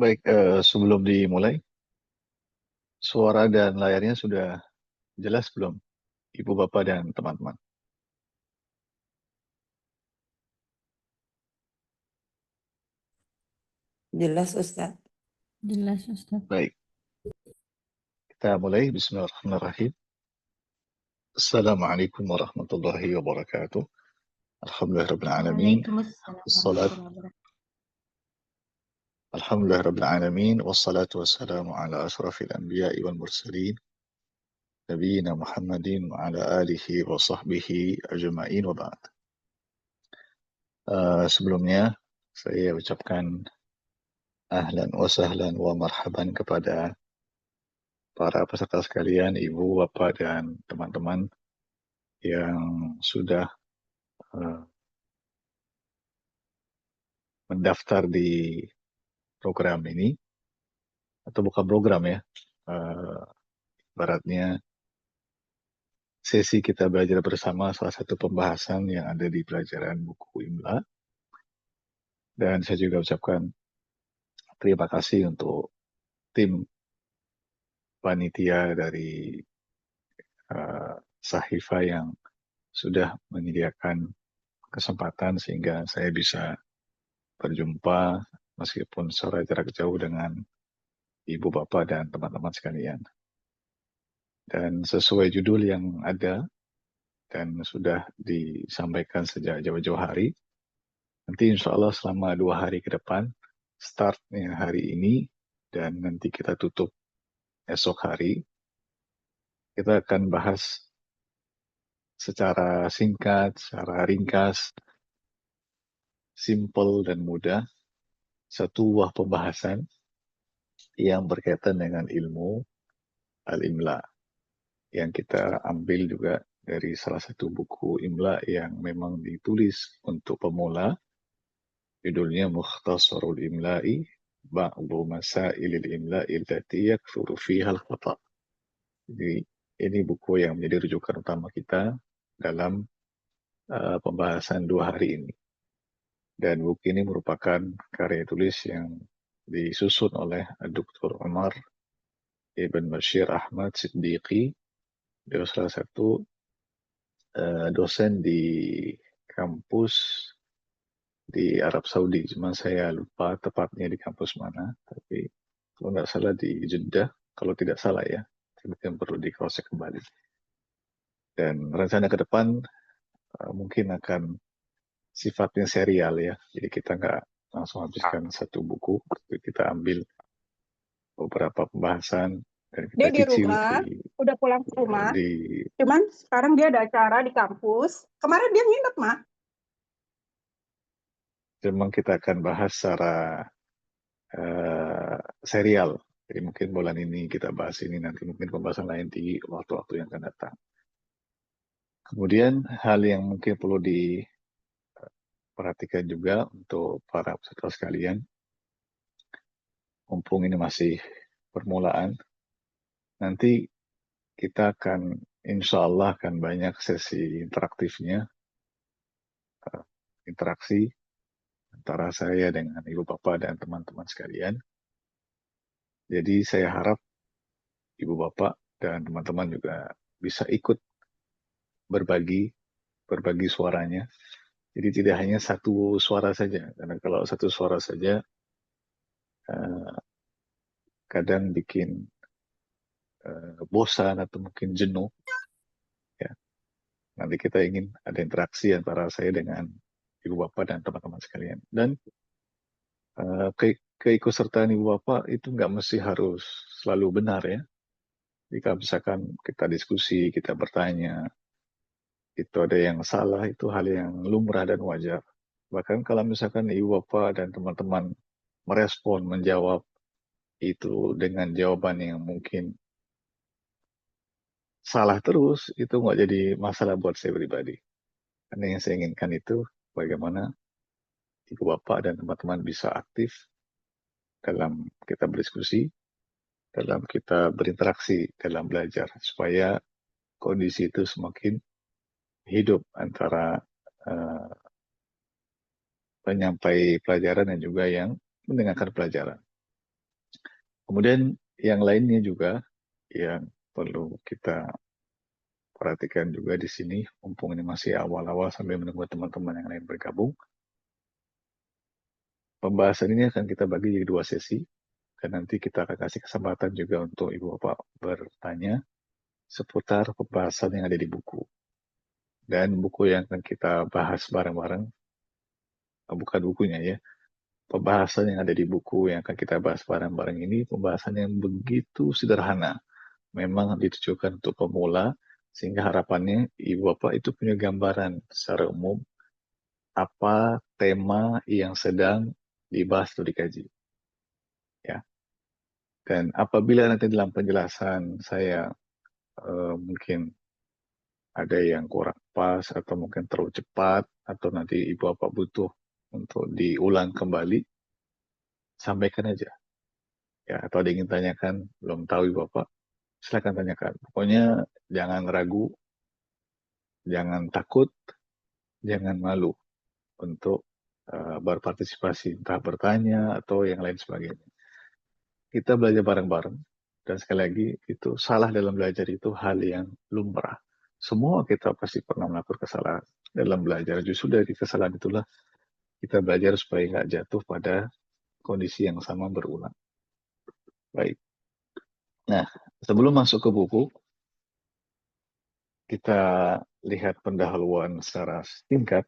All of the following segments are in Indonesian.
Baik, sebelum dimulai, suara dan layarnya sudah jelas belum, Ibu, Bapak, dan teman-teman? Jelas, Ustaz. Jelas, Ustaz. Baik, kita mulai. Bismillahirrahmanirrahim. Assalamualaikum warahmatullahi wabarakatuh. Alhamdulillahirrahmanirrahim. Waalaikumsalam Assalat. warahmatullahi wabarakatuh. Alhamdulillahirrahmanirrahim. Wassalatu wassalamu ala ashrafil anbiya'i wal mursalin. Nabiyina Muhammadin wa ala alihi wa sahbihi ajma'in wa ba'd. Sebelumnya, saya ucapkan ahlan wa sahlan wa marhaban kepada para peserta sekalian, Ibu, Bapak, dan teman-teman yang sudah mendaftar di program ini, atau bukan program ya, ibaratnya sesi kita belajar bersama salah satu pembahasan yang ada di pelajaran buku IMLA. Dan saya juga ucapkan terima kasih untuk tim panitia dari Sahifa yang sudah menyediakan kesempatan sehingga saya bisa berjumpa meskipun secara jarak jauh dengan Ibu, Bapak, dan teman-teman sekalian. Dan sesuai judul yang ada dan sudah disampaikan sejak jauh-jauh hari, nanti insya Allah selama 2 hari ke depan, startnya hari ini dan nanti kita tutup esok hari, kita akan bahas secara singkat, secara ringkas, simple dan mudah, satu buah pembahasan yang berkaitan dengan ilmu al-imla, yang kita ambil juga dari salah satu buku imla yang memang ditulis untuk pemula, judulnya Mukhtasarul Imla'i Ba'du Masailil Imla'i Allati Yakthuru Fiha Al-Khata'. Jadi ini buku yang menjadi rujukan utama kita dalam pembahasan 2 hari ini. Dan buku ini merupakan karya tulis yang disusun oleh Dr. Umar Ibn Bashir Ahmad Siddiqi. Dia salah satu dosen di kampus di Arab Saudi. Cuma saya lupa tepatnya di kampus mana. Tapi kalau nggak salah di Jeddah. Kalau tidak salah ya. Yang perlu di-cross-check kembali. Dan rencana ke depan mungkin akan sifatnya serial ya. Jadi kita nggak langsung habiskan satu buku. Tapi kita ambil beberapa pembahasan dan kita Dia di cicil rumah, udah pulang ke rumah. Cuman sekarang dia ada acara di kampus. Kemarin dia nginep, Mah. Memang kita akan bahas secara serial. Jadi mungkin bulan ini kita bahas ini, nanti mungkin pembahasan lain di waktu-waktu yang akan datang. Kemudian hal yang mungkin perlu diperhatikan juga untuk para peserta sekalian, mumpung ini masih permulaan, nanti kita akan insya Allah akan banyak sesi interaktifnya, interaksi antara saya dengan Ibu, Bapak, dan teman-teman sekalian. Jadi saya harap Ibu, Bapak, dan teman-teman juga bisa ikut berbagi suaranya. Jadi tidak hanya satu suara saja, karena kalau satu suara saja kadang bikin bosan atau mungkin jenuh. Ya. Nanti kita ingin ada interaksi antara saya dengan Ibu, Bapak, dan teman-teman sekalian. Dan keikutsertaan ibu bapak itu nggak mesti harus selalu benar ya. Jika misalkan kita diskusi, kita bertanya, itu ada yang salah, itu hal yang lumrah dan wajar. Bahkan kalau misalkan ibu bapak dan teman-teman merespon, menjawab itu dengan jawaban yang mungkin salah terus, itu nggak jadi masalah buat saya pribadi. Karena yang saya inginkan itu bagaimana ibu bapak dan teman-teman bisa aktif dalam kita berdiskusi, dalam kita berinteraksi, dalam belajar, supaya kondisi itu semakin hidup antara uh, penyampai pelajaran dan juga yang mendengarkan pelajaran. Kemudian yang lainnya juga yang perlu kita perhatikan juga di sini, mumpung ini masih awal-awal sambil menunggu teman-teman yang lain bergabung. Pembahasan ini akan kita bagi jadi 2 sesi, dan nanti kita akan kasih kesempatan juga untuk Ibu Bapak bertanya seputar pembahasan yang ada di buku. Dan buku yang akan kita bahas bareng-bareng, bukan bukunya ya, pembahasan yang ada di buku yang akan kita bahas bareng-bareng ini, pembahasan yang begitu sederhana. Memang ditujukan untuk pemula, sehingga harapannya Ibu Bapak itu punya gambaran secara umum apa tema yang sedang dibahas atau dikaji. Ya. Dan apabila nanti dalam penjelasan saya mungkin ada yang kurang pas atau mungkin terlalu cepat atau nanti Ibu Bapak butuh untuk diulang kembali, sampaikan aja. Ya, atau ada yang ingin tanyakan, belum tahu Ibu Bapak, silakan tanyakan. Pokoknya jangan ragu, jangan takut, jangan malu untuk berpartisipasi, entah bertanya atau yang lain sebagainya. Kita belajar bareng-bareng, dan sekali lagi itu salah dalam belajar itu hal yang lumrah. Semua kita pasti pernah melakukan kesalahan dalam belajar. Justru dari kesalahan itulah kita belajar supaya nggak jatuh pada kondisi yang sama berulang. Baik. Nah, sebelum masuk ke buku, kita lihat pendahuluan secara singkat.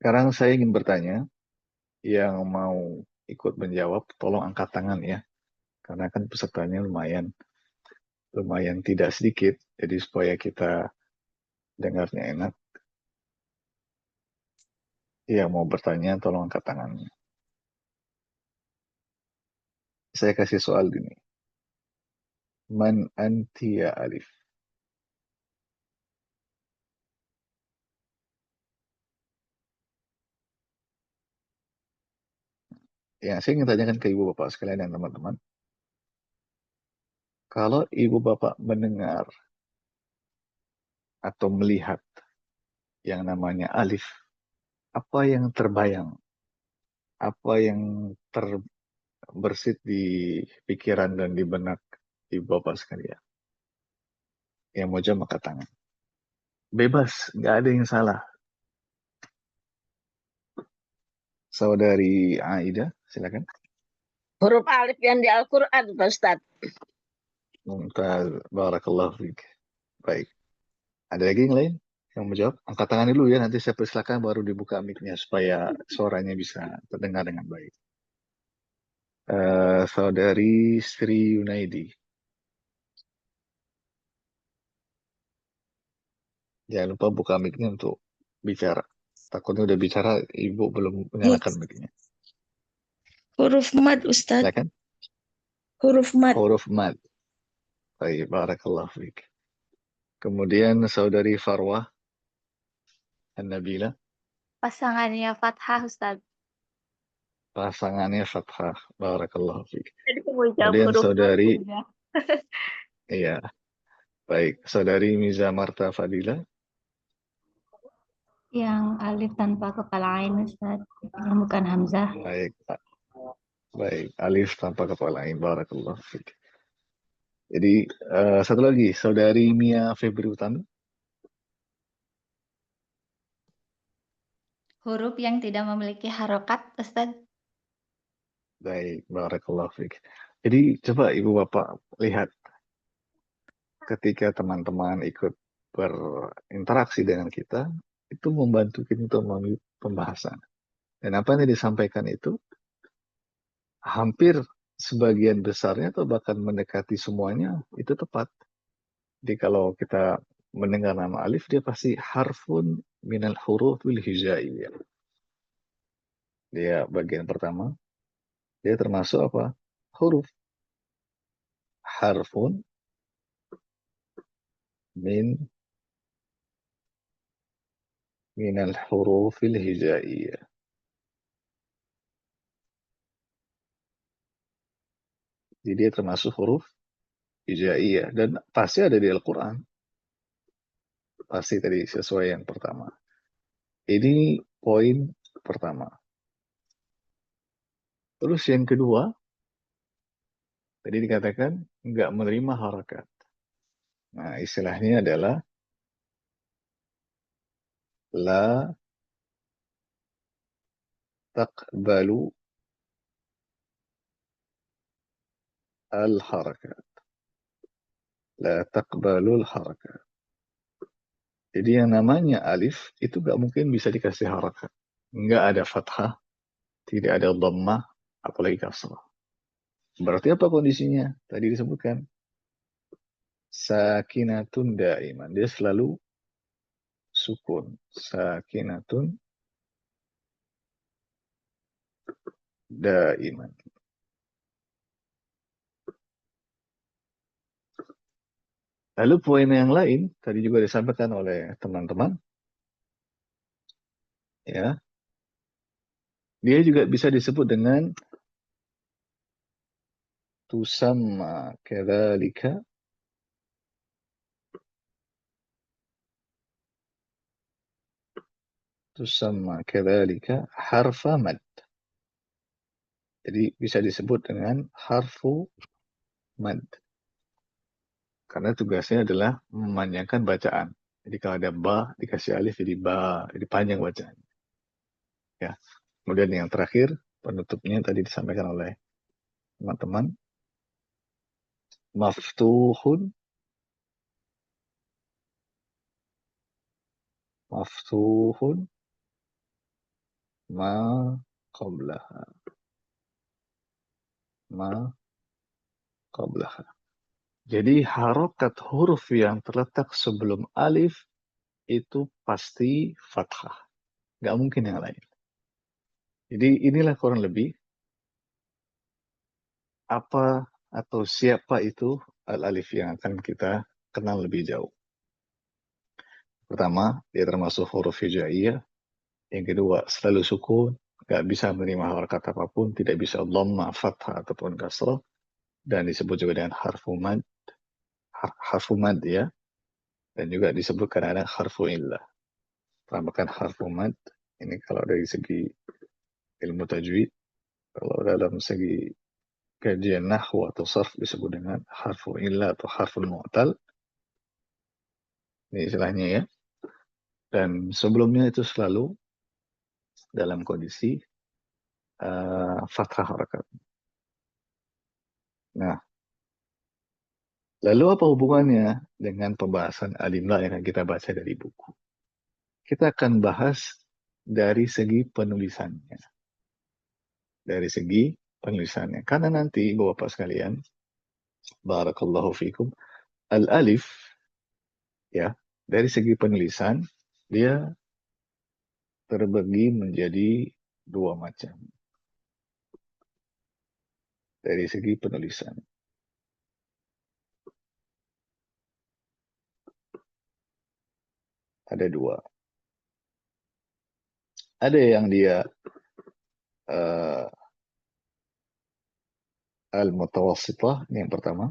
Sekarang saya ingin bertanya, yang mau ikut menjawab, tolong angkat tangan ya. Karena kan pesertanya lumayan tidak sedikit, jadi supaya kita dengarnya enak. Yang mau bertanya, tolong angkat tangannya. Saya kasih soal gini. Man anti ya Alif? Yang saya ingin tanyakan ke ibu bapak sekalian dan teman-teman. Kalau ibu bapak mendengar atau melihat yang namanya Alif, apa yang terbayang? Apa yang terbersit di pikiran dan di benak ibu bapak sekalian? Yang mau jawab angkat tangan. Bebas, nggak ada yang salah. Saudari Aida, silakan. Huruf alif yang di Al-Quran, Pak Ustadz. Mumtaz, barakallahu fiik. Baik. Ada lagi yang lain yang mau jawab? Angkat tangan dulu ya, nanti saya persilakan baru dibuka mic-nya supaya suaranya bisa terdengar dengan baik. Saudari Sri Yunaidi. Jangan lupa buka mic-nya untuk bicara. Takutnya udah bicara, Ibu belum menyalakan mic-nya. Huruf mad, Ustadz. Silakan. Huruf mad. Huruf mad. Baik, barakallahu fiik. Kemudian Saudari Farwah An-Nabila. Pasangannya Fathah, Ustaz. Pasangannya Fathah. Barakallahu fiik. Jadi mau jawab Kemudian huruf Saudari, ya. iya, baik. Saudari Miza Marta Fadila. Yang alif tanpa kepala ain, Ustaz. Yang bukan hamzah. Baik, Pak. Baik, alif tanpa kepala ain. Barakallahu fiik. Jadi, satu lagi, Saudari Mia Febri Utami. Huruf yang tidak memiliki harokat, Ustaz. Baik, barakallahu fiik. Jadi coba Ibu Bapak lihat ketika teman-teman ikut berinteraksi dengan kita, itu membantu kita untuk memilih pembahasan. Dan apa yang disampaikan itu hampir sebagian besarnya atau bahkan mendekati semuanya itu tepat. Jadi kalau kita mendengar nama alif, dia pasti harfun minal hurufil hijaiyah. Dia bagian pertama, dia termasuk apa? Huruf. Harfun minal hurufil hijaiyah. Jadi dia termasuk huruf hijaiyah dan pasti ada di Al-Quran. Pasti tadi sesuai yang pertama. Ini poin pertama. Terus yang kedua, tadi dikatakan nggak menerima harakat. Nah, istilahnya adalah la taqbalu al-harakat. La taqbalu al-harakat. Jadi yang namanya alif itu nggak mungkin bisa dikasih harakat. Nggak ada fathah, tidak ada dhammah, apalagi kasrah. Berarti apa kondisinya? Tadi disebutkan sakinatun daiman. Dia selalu sukun. Sakinatun daiman. Lalu poin yang lain tadi juga disampaikan oleh teman-teman, ya, dia juga bisa disebut dengan tusamma kadzalika harfa mad. Jadi bisa disebut dengan harfu mad. Karena tugasnya adalah memanjangkan bacaan. Jadi kalau ada ba dikasih alif jadi ba, jadi panjang bacaan. Ya. Kemudian yang terakhir penutupnya tadi disampaikan oleh teman-teman, maftuhun ma qablaha. Jadi harokat huruf yang terletak sebelum alif itu pasti fathah. Nggak mungkin yang lain. Jadi inilah kurang lebih apa atau siapa itu al-alif yang akan kita kenal lebih jauh. Pertama, dia termasuk huruf hijaiyah. Yang kedua, selalu sukun. Nggak bisa menerima harokat apapun. Tidak bisa dhamma, fathah, ataupun kasrah. Dan disebut juga dengan harfu mad. Harfu mad ya. Dan juga disebut kadang-kadang harfu illah. Tambahkan harfu mad. Ini kalau dari segi ilmu tajwid. Kalau dalam segi kajian nahwu atau sarf disebut dengan harfu illah atau harfu mu'tal. Ini istilahnya ya. Dan sebelumnya itu selalu dalam kondisi fathah harakat. Nah, lalu apa hubungannya dengan pembahasan alimla yang akan kita baca dari buku? Kita akan bahas dari segi penulisannya. Dari segi penulisannya. Karena nanti Bapak sekalian, barakallahu fikum, al-alif ya, dari segi penulisan dia terbagi menjadi dua macam. Dari segi penulisan. Ada dua. Ada yang dia al-mutawassitah, ini yang pertama.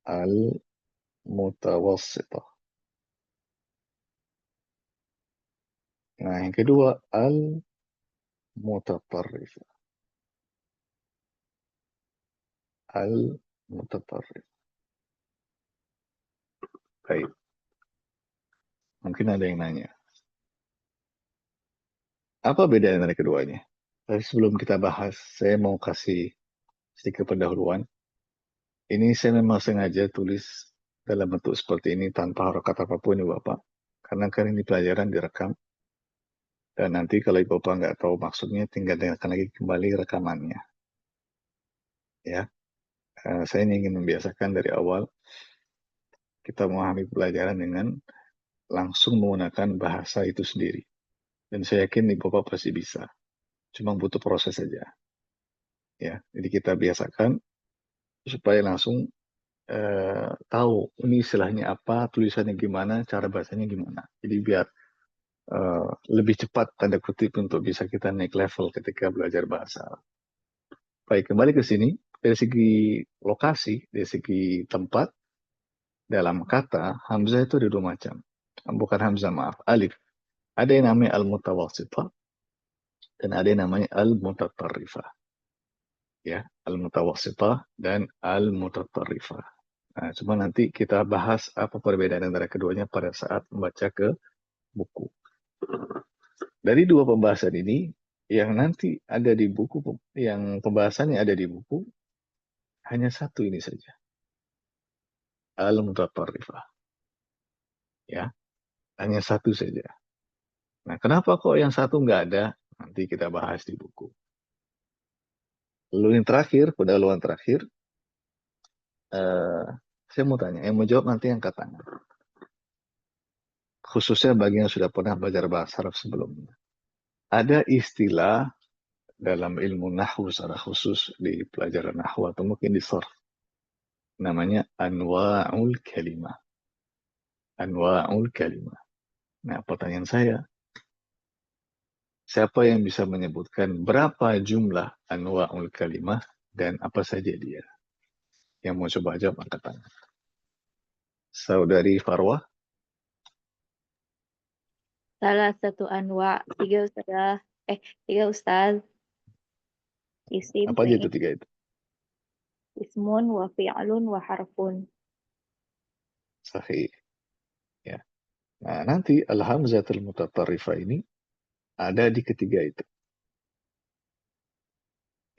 Al-mutawassitah. Nah, yang kedua al-mutatarrifah. Al-mutatarrifah. Baik. Mungkin ada yang nanya. Apa beda antara keduanya? Tapi sebelum kita bahas, saya mau kasih sedikit pendahuluan. Ini saya memang sengaja tulis dalam bentuk seperti ini tanpa harokat apapun ya Bapak. Karena kan ini pelajaran direkam. Dan nanti kalau Ibu Bapak nggak tahu maksudnya, tinggal dengarkan lagi kembali rekamannya. Ya, saya ingin membiasakan dari awal kita memahami pelajaran dengan langsung menggunakan bahasa itu sendiri. Dan saya yakin Ibu Bapak pasti bisa. Cuma butuh proses saja. Ya, jadi kita biasakan supaya langsung tahu ini istilahnya apa, tulisannya gimana, cara bahasanya gimana. Jadi biar lebih cepat tanda kutip untuk bisa kita naik level ketika belajar bahasa. Baik, kembali ke sini. Dari segi lokasi, dari segi tempat, dalam kata, hamzah itu ada dua macam. Bukan hamzah, maaf, alif. Ada yang namanya al-mutawassithah, dan ada yang namanya al-mutatarrifah. Ya, al-mutawassithah dan al-mutatarrifah. Nah, cuma nanti kita bahas apa perbedaan antara keduanya pada saat membaca ke buku. Dari dua pembahasan ini, yang nanti ada di buku, yang pembahasannya ada di buku, hanya satu ini saja. Al-mutatarrifah. Ya, hanya satu saja. Nah, kenapa kok yang satu nggak ada? Nanti kita bahas di buku. Lalu yang terakhir, pendahuluan terakhir, saya mau tanya, yang mau jawab nanti angkat tangan. Khususnya bagi yang sudah pernah belajar bahasa Arab sebelumnya. Ada istilah dalam ilmu nahwu secara khusus di pelajaran nahwu atau mungkin di sarf. Namanya anwa'ul kalimah. Anwa'ul kalimah. Nah, pertanyaan saya, siapa yang bisa menyebutkan berapa jumlah anwa'ul kalimah dan apa saja dia? Yang mau coba jawab angkat tangan. Saudari Farwah. Salah satu anwa, tiga Ustaz. Isim, Apa aja itu tiga itu? ismun, wa fi'lun, wa harfun. Sahih. Ya. Nah, nanti al-hamzatul mutatarrifah ini ada di ketiga itu.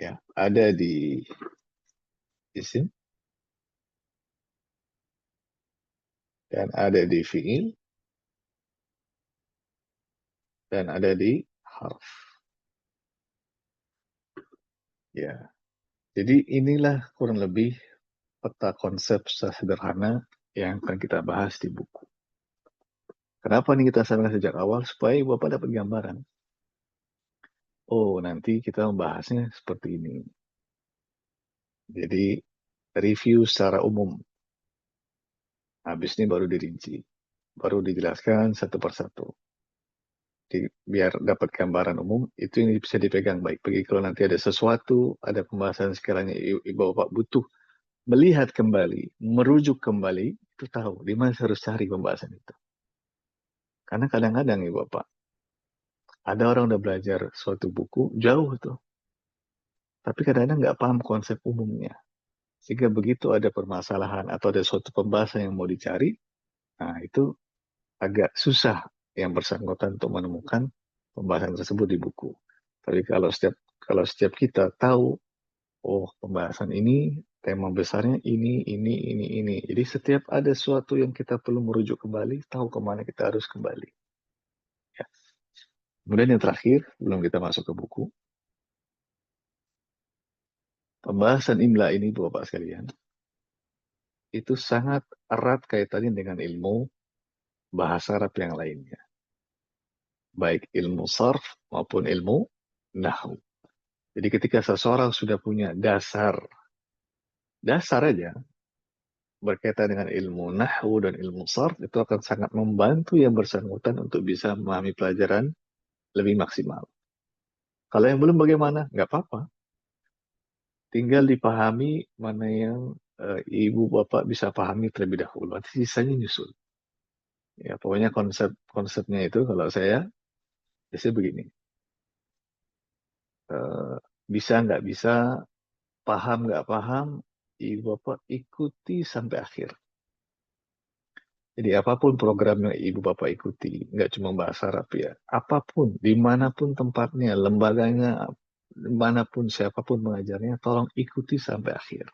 Ya, ada di isim dan ada di fi'il dan ada di harf. Ya. Jadi inilah kurang lebih peta konsep sederhana yang akan kita bahas di buku. Kenapa nih kita sampaikan sejak awal? Supaya Bapak dapat gambaran. Oh, nanti kita membahasnya seperti ini. Jadi, review secara umum. Habis ini baru dirinci. Baru dijelaskan satu persatu. Biar dapat gambaran umum, itu ini bisa dipegang baik. Bagi kalau nanti ada sesuatu, ada pembahasan sekiranya Ibu Bapak butuh melihat kembali, merujuk kembali, itu tahu di mana harus cari pembahasan itu. Karena kadang-kadang Ibu Bapak, ada orang udah belajar suatu buku, jauh tuh. Tapi kadang-kadang nggak paham konsep umumnya. Sehingga begitu ada permasalahan atau ada suatu pembahasan yang mau dicari, nah itu agak susah yang bersangkutan untuk menemukan pembahasan tersebut di buku. Tapi kalau setiap kita tahu, oh pembahasan ini tema besarnya ini. Jadi setiap ada sesuatu yang kita perlu merujuk kembali, tahu kemana kita harus kembali. Ya. Kemudian yang terakhir, sebelum kita masuk ke buku, pembahasan imla ini Bapak sekalian, itu sangat erat kaitannya dengan ilmu bahasa Arab yang lainnya. Baik ilmu sarf maupun ilmu nahwu. Jadi ketika seseorang sudah punya dasar aja berkaitan dengan ilmu nahwu dan ilmu sarf, itu akan sangat membantu yang bersangkutan untuk bisa memahami pelajaran lebih maksimal. Kalau yang belum bagaimana? Nggak apa-apa. Tinggal dipahami mana yang ibu bapak bisa pahami terlebih dahulu. Nanti sisanya nyusul. Ya, pokoknya konsepnya itu kalau saya biasanya begini. Bisa nggak bisa, paham nggak paham, ibu bapak ikuti sampai akhir. Jadi apapun program yang Ibu Bapak ikuti, nggak cuma bahasa Arab ya, apapun, dimanapun tempatnya, lembaganya, dimanapun siapapun mengajarnya, tolong ikuti sampai akhir.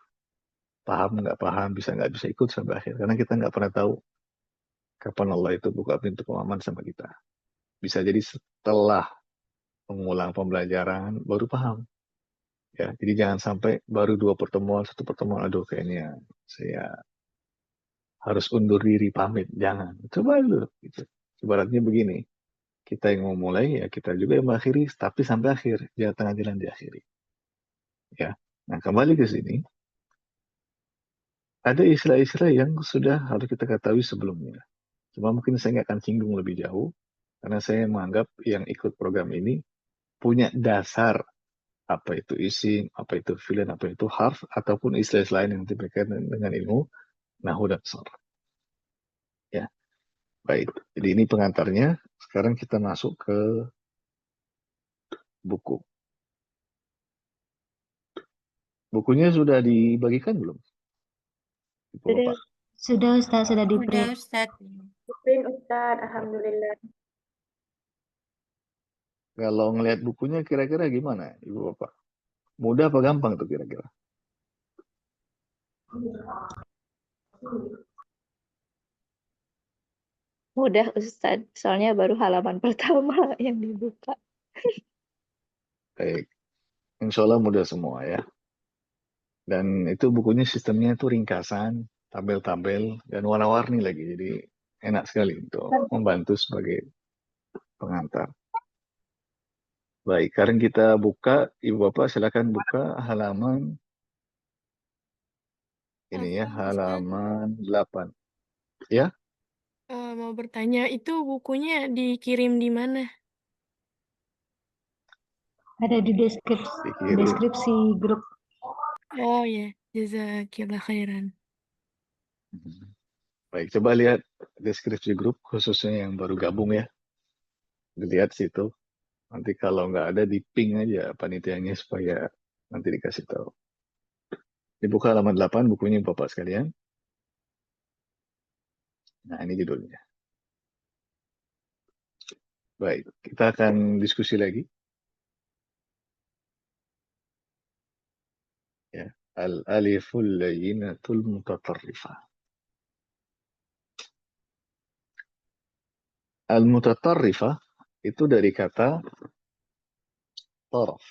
Paham nggak paham, bisa nggak bisa ikut sampai akhir. Karena kita nggak pernah tahu kapan Allah itu buka pintu pemahaman sama kita. Bisa jadi setelah mengulang pembelajaran, baru paham. Ya, jadi jangan sampai baru 2 pertemuan, 1 pertemuan, aduh kayaknya saya harus undur diri pamit. Jangan. Coba dulu. Gitu. Ibaratnya begini, kita yang mau mulai, ya kita juga yang mengakhiri, tapi sampai akhir. Jangan tengah jalan diakhiri. Ya. Nah, kembali ke sini. Ada istilah-istilah yang sudah harus kita ketahui sebelumnya. Cuma mungkin saya nggak akan singgung lebih jauh, karena saya menganggap yang ikut program ini punya dasar apa itu isim, apa itu fi'il, apa itu harf, ataupun istilah-istilah lain yang berkaitan dengan ilmu nahwu dan sharh. Ya, baik. Jadi ini pengantarnya. Sekarang kita masuk ke buku. Bukunya sudah dibagikan belum? Sudah. Sudah Ustaz, sudah di Udah, print. Ustaz. Print Ustaz, alhamdulillah. Kalau ngelihat bukunya kira-kira gimana, Ibu Bapak? Mudah apa gampang tuh kira-kira? Mudah Ustadz, soalnya baru halaman pertama yang dibuka. Baik. Insya Allah mudah semua ya. Dan itu bukunya sistemnya itu ringkasan, tabel-tabel, dan warna-warni lagi. Jadi enak sekali untuk membantu sebagai pengantar. Baik, sekarang kita buka. Ibu Bapak silakan buka halaman ini ya, halaman 8. Ya, Mau bertanya, itu bukunya dikirim di mana? Ada di dikirim. deskripsi grup. Oh ya, jazakillah khairan. Baik, coba lihat deskripsi grup, khususnya yang baru gabung ya. Dilihat situ. Nanti kalau nggak ada, di ping aja panitianya supaya nanti dikasih tahu. Dibuka halaman 8, bukunya Bapak sekalian. Nah, ini judulnya. Baik, kita akan diskusi lagi. Ya, al-aliful layyinatul mutatarrifah. Al-mutatarrifah itu dari kata taraf.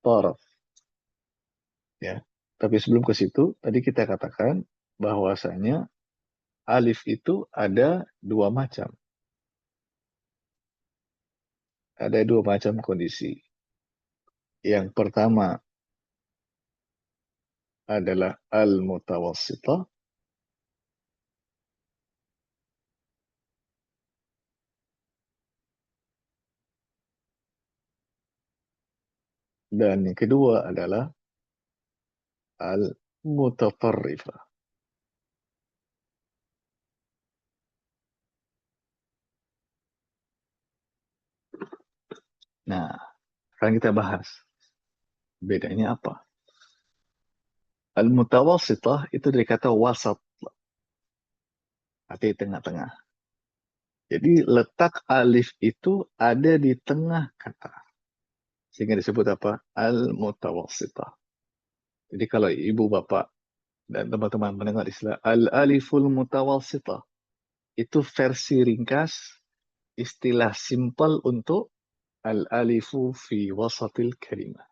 Taraf. Ya. Tapi sebelum ke situ, tadi kita katakan bahwasanya alif itu ada 2 macam. Ada 2 macam kondisi. Yang pertama adalah al-mutawassithah. Dan yang kedua adalah al-mutatarrifah. Nah, sekarang kita bahas. Bedanya apa? Al-mutawassithah itu dari kata wasat. Artinya tengah-tengah. Jadi letak alif itu ada di tengah kata. Sehingga disebut apa? Al-mutawassithah. Jadi kalau ibu bapak dan teman-teman mendengar istilah al-aliful mutawassithah, itu versi ringkas, istilah simpel untuk al-alifu fi wasatil kalimah.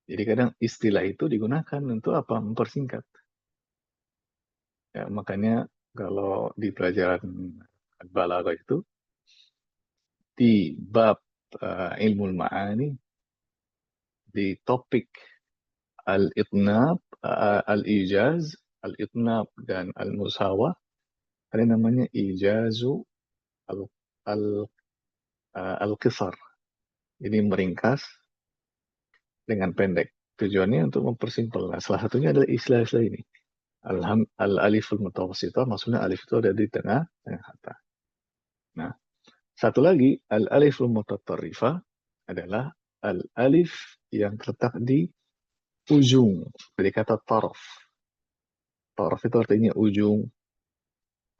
Jadi kadang istilah itu digunakan untuk apa? Mempersingkat. Ya, makanya kalau di pelajaran balaghah itu, di bab ilmu ma'ani, di topik al-itnab, al-ijaz, al-itnab dan al-musawah, ada namanya ijazu al-qisar. Jadi meringkas dengan pendek. Tujuannya untuk mempersimpel. Nah, salah satunya adalah istilah-istilah ini. Al-aliful mutawassithah, maksudnya alif itu ada di tengah kata. Nah, satu lagi, al-aliful mutatarrifah adalah al-alif yang terletak di ujung dari kata taraf. Taraf itu artinya ujung,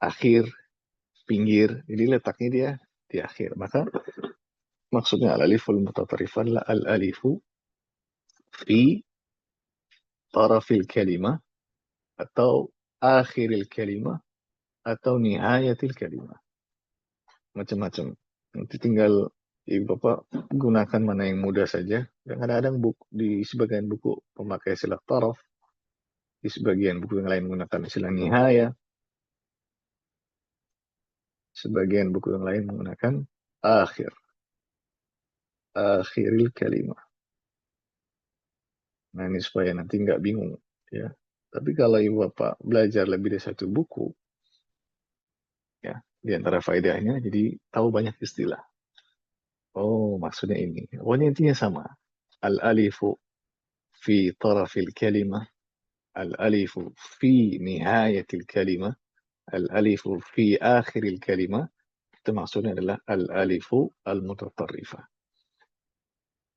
akhir, pinggir. Jadi letaknya dia di akhir. Maka maksudnya al-aliful mutatarifah adalah al-alifu fi tarafil kalimah atau akhiril kalimah atau nihayatil kalimah. Macam-macam. Nanti tinggal ibu bapak gunakan mana yang mudah saja. Dan kadang-kadang di sebagian buku pemakai istilah taraf, di sebagian buku yang lain menggunakan istilah nihaya, sebagian buku yang lain menggunakan akhiril kalimah. Nah ini supaya nanti nggak bingung ya. Tapi kalau ibu bapak belajar lebih dari satu buku, ya di antara faedahnya jadi tahu banyak istilah. Oh maksudnya ini. Pokoknya intinya sama. Al-alifu fi tarafil kalimah, al-alifu fi nihayatil kalimah, al-alifu fi akhiril kalimah. Itu maksudnya adalah al-alifu al-mutatarrifah.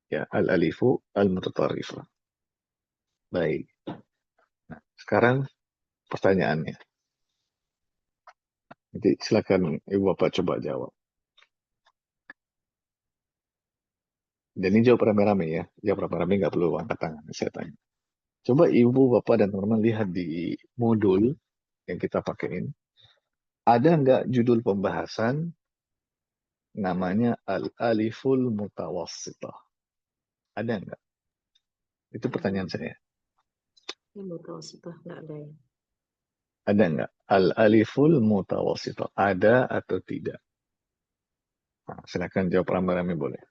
Ya, al-alifu al-mutatarrifah. Baik. Nah, sekarang pertanyaannya. Jadi silakan ibu bapak coba jawab. Dan ini jawab rame-rame ya. Jawab rame-rame nggak perlu angkat tangan. Saya tanya. Coba ibu bapak dan teman-teman lihat di modul yang kita pakaiin. Ada nggak judul pembahasan namanya al-aliful mutawassitah? Ada nggak? Itu pertanyaan saya. Mutawassitah nggak ada ya. Ada nggak? Al-aliful mutawassitah. Ada atau tidak? Nah, silakan jawab rame-rame boleh.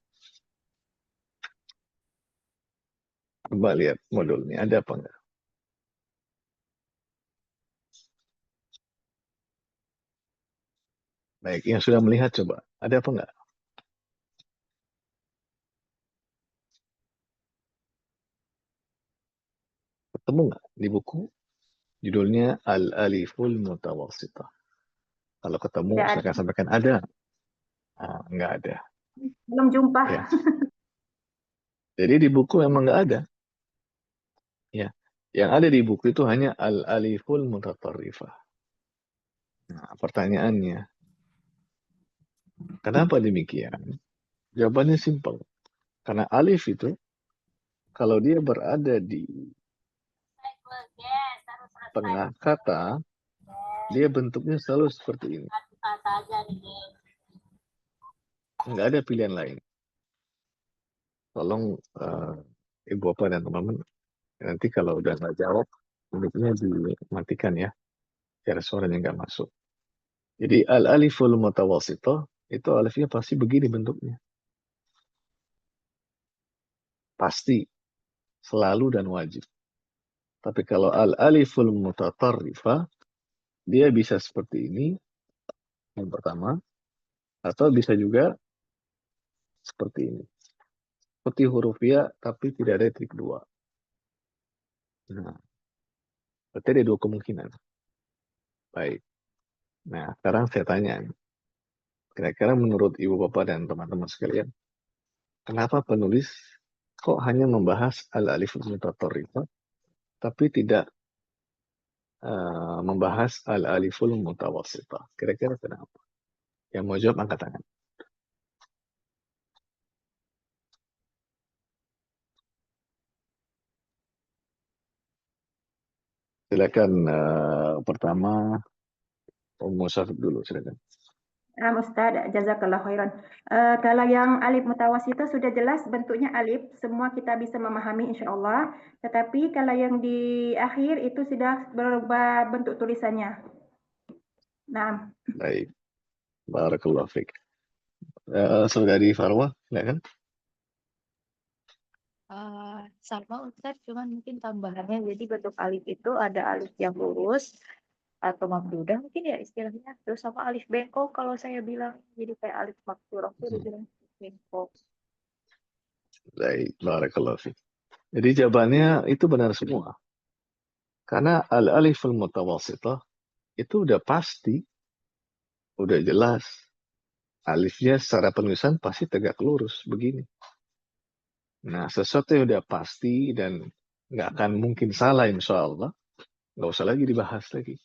Coba lihat modulnya. Ada apa enggak? Baik, yang sudah melihat coba. Ada apa enggak? Ketemu nggak di buku? Judulnya Al-Aliful Mutawassitah. Kalau ketemu, Tidak ada. silakan sampaikan ada. Nah, nggak ada. Belum jumpa. Ya. Jadi di buku memang nggak ada. Ya. Yang ada di buku itu hanya Al-Aliful Mutatarrifah. Nah, pertanyaannya, kenapa demikian? Jawabannya simpel. Karena alif itu, kalau dia berada di tengah kata, dia bentuknya selalu seperti ini. Nggak ada pilihan lain. Tolong ibu bapak dan teman-teman, nanti kalau udah nggak jawab, mic-nya dimatikan ya, biar suaranya nggak masuk. Jadi al-aliful mutawassithah, itu alifnya pasti begini bentuknya. Pasti, selalu dan wajib. Tapi kalau al-aliful mutatarrifah, dia bisa seperti ini, yang pertama, atau bisa juga seperti ini. Seperti huruf ya, tapi tidak ada titik dua. Nah, berarti ada dua kemungkinan. Baik. Nah, sekarang saya tanya, kira-kira menurut ibu bapak dan teman-teman sekalian, kenapa penulis kok hanya membahas al-alif mutatarrifah, tapi tidak membahas al-aliful mutawassithah? Kira-kira kenapa? Yang mau jawab angkat tangan. Silakan pertama Ummu Syafiq dulu, silakan. Ustaz, jazakallah khairan. Kalau yang alif mutawassithah sudah jelas bentuknya alif, semua kita bisa memahami insyaAllah. Tetapi kalau yang di akhir itu sudah berubah bentuk tulisannya. Nah. Baik. Barakallahu fiik. Saudari Farwa, silakan. Sama Ustaz, cuman mungkin tambahannya, jadi bentuk alif itu ada alif yang lurus atau mamdudah mungkin ya istilahnya, terus sama alif bengkok kalau saya bilang, jadi kayak alif maksurah itu dibilang bengkok. Baik, barakallahu fiik. Jadi jawabannya itu benar semua. Karena al-aliful mutawassithah itu udah pasti, udah jelas. Alifnya secara penulisan pasti tegak lurus begini. Nah, sesuatu yang udah pasti dan nggak akan mungkin salah insya Allah, nggak usah lagi dibahas lagi.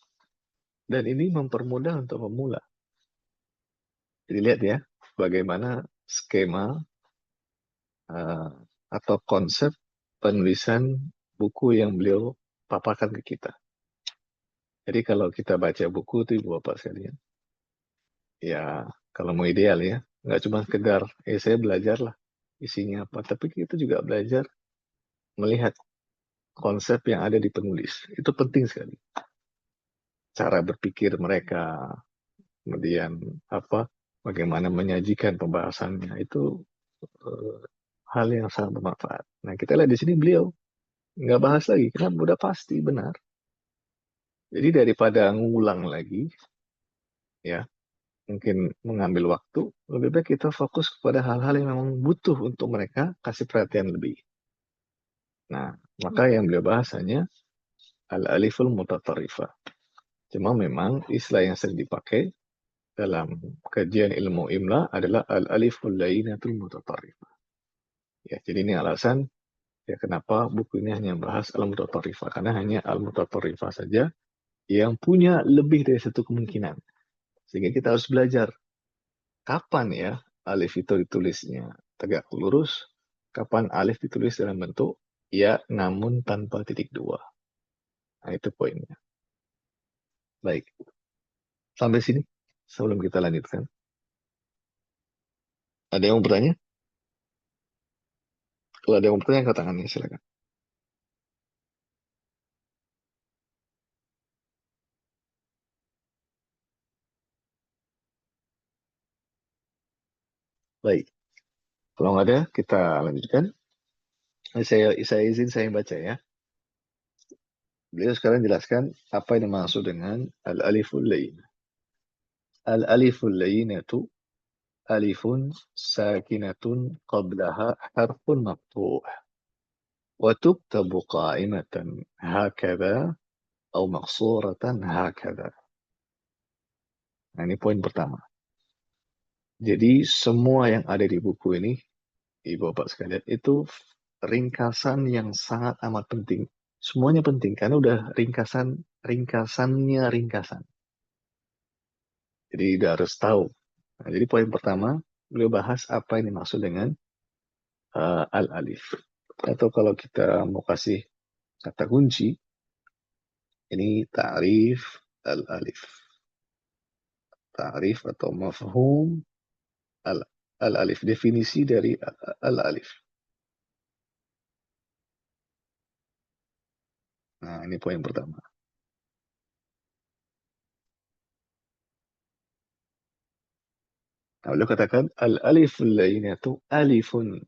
Dan ini mempermudah untuk pemula. Jadi lihat ya, bagaimana skema atau konsep penulisan buku yang beliau paparkan ke kita. Jadi kalau kita baca buku itu Ibu Bapak sekalian, ya kalau mau ideal ya, nggak cuma sekedar, saya belajar lah isinya apa, tapi kita juga belajar melihat konsep yang ada di penulis. Itu penting sekali. Cara berpikir mereka, kemudian bagaimana menyajikan pembahasannya, itu hal yang sangat bermanfaat. Nah, kita lihat di sini beliau nggak bahas lagi, karena udah pasti benar. Jadi daripada ngulang lagi, ya mungkin mengambil waktu, lebih baik kita fokus kepada hal-hal yang memang butuh untuk mereka kasih perhatian lebih. Nah, maka yang beliau bahas hanya al-aliful mutatarifah. Cuma memang istilah yang sering dipakai dalam kajian ilmu imla adalah al-aliful lainatul mutatarifah. Ya, jadi ini alasan ya kenapa buku ini hanya bahas al-mutatarifah, karena hanya al-mutatarifah saja yang punya lebih dari satu kemungkinan. Sehingga kita harus belajar kapan ya alif itu ditulisnya tegak lurus, kapan alif ditulis dalam bentuk ya namun tanpa titik dua. Nah, itu poinnya. Baik. Sampai sini sebelum kita lanjutkan. Ada yang mau bertanya? Kalau ada yang mau bertanya, angkat tangannya, silakan. Baik. Kalau nggak ada, kita lanjutkan. Saya izin saya baca ya. Beliau sekarang jelaskan apa yang dimaksud dengan al-aliful lain. Al-aliful lainatu alifun sakinatun qablaha harfun maqtu'. وتكتب قائمة هكذا أو مقصورة هكذا. Nah, ini poin pertama. Jadi semua yang ada di buku ini, Ibu Bapak sekalian, itu ringkasan yang sangat amat penting. Semuanya penting karena udah ringkasannya ringkasan. Jadi udah harus tahu. Nah, jadi poin pertama, beliau bahas apa yang dimaksud dengan al-alif. Atau kalau kita mau kasih kata kunci, ini ta'rif al-alif. Ta'rif atau mafhum al-alif. Definisi dari al-alif. Nah, ini poin pertama. Nah, beliau katakan al-aliful lainatu alifun.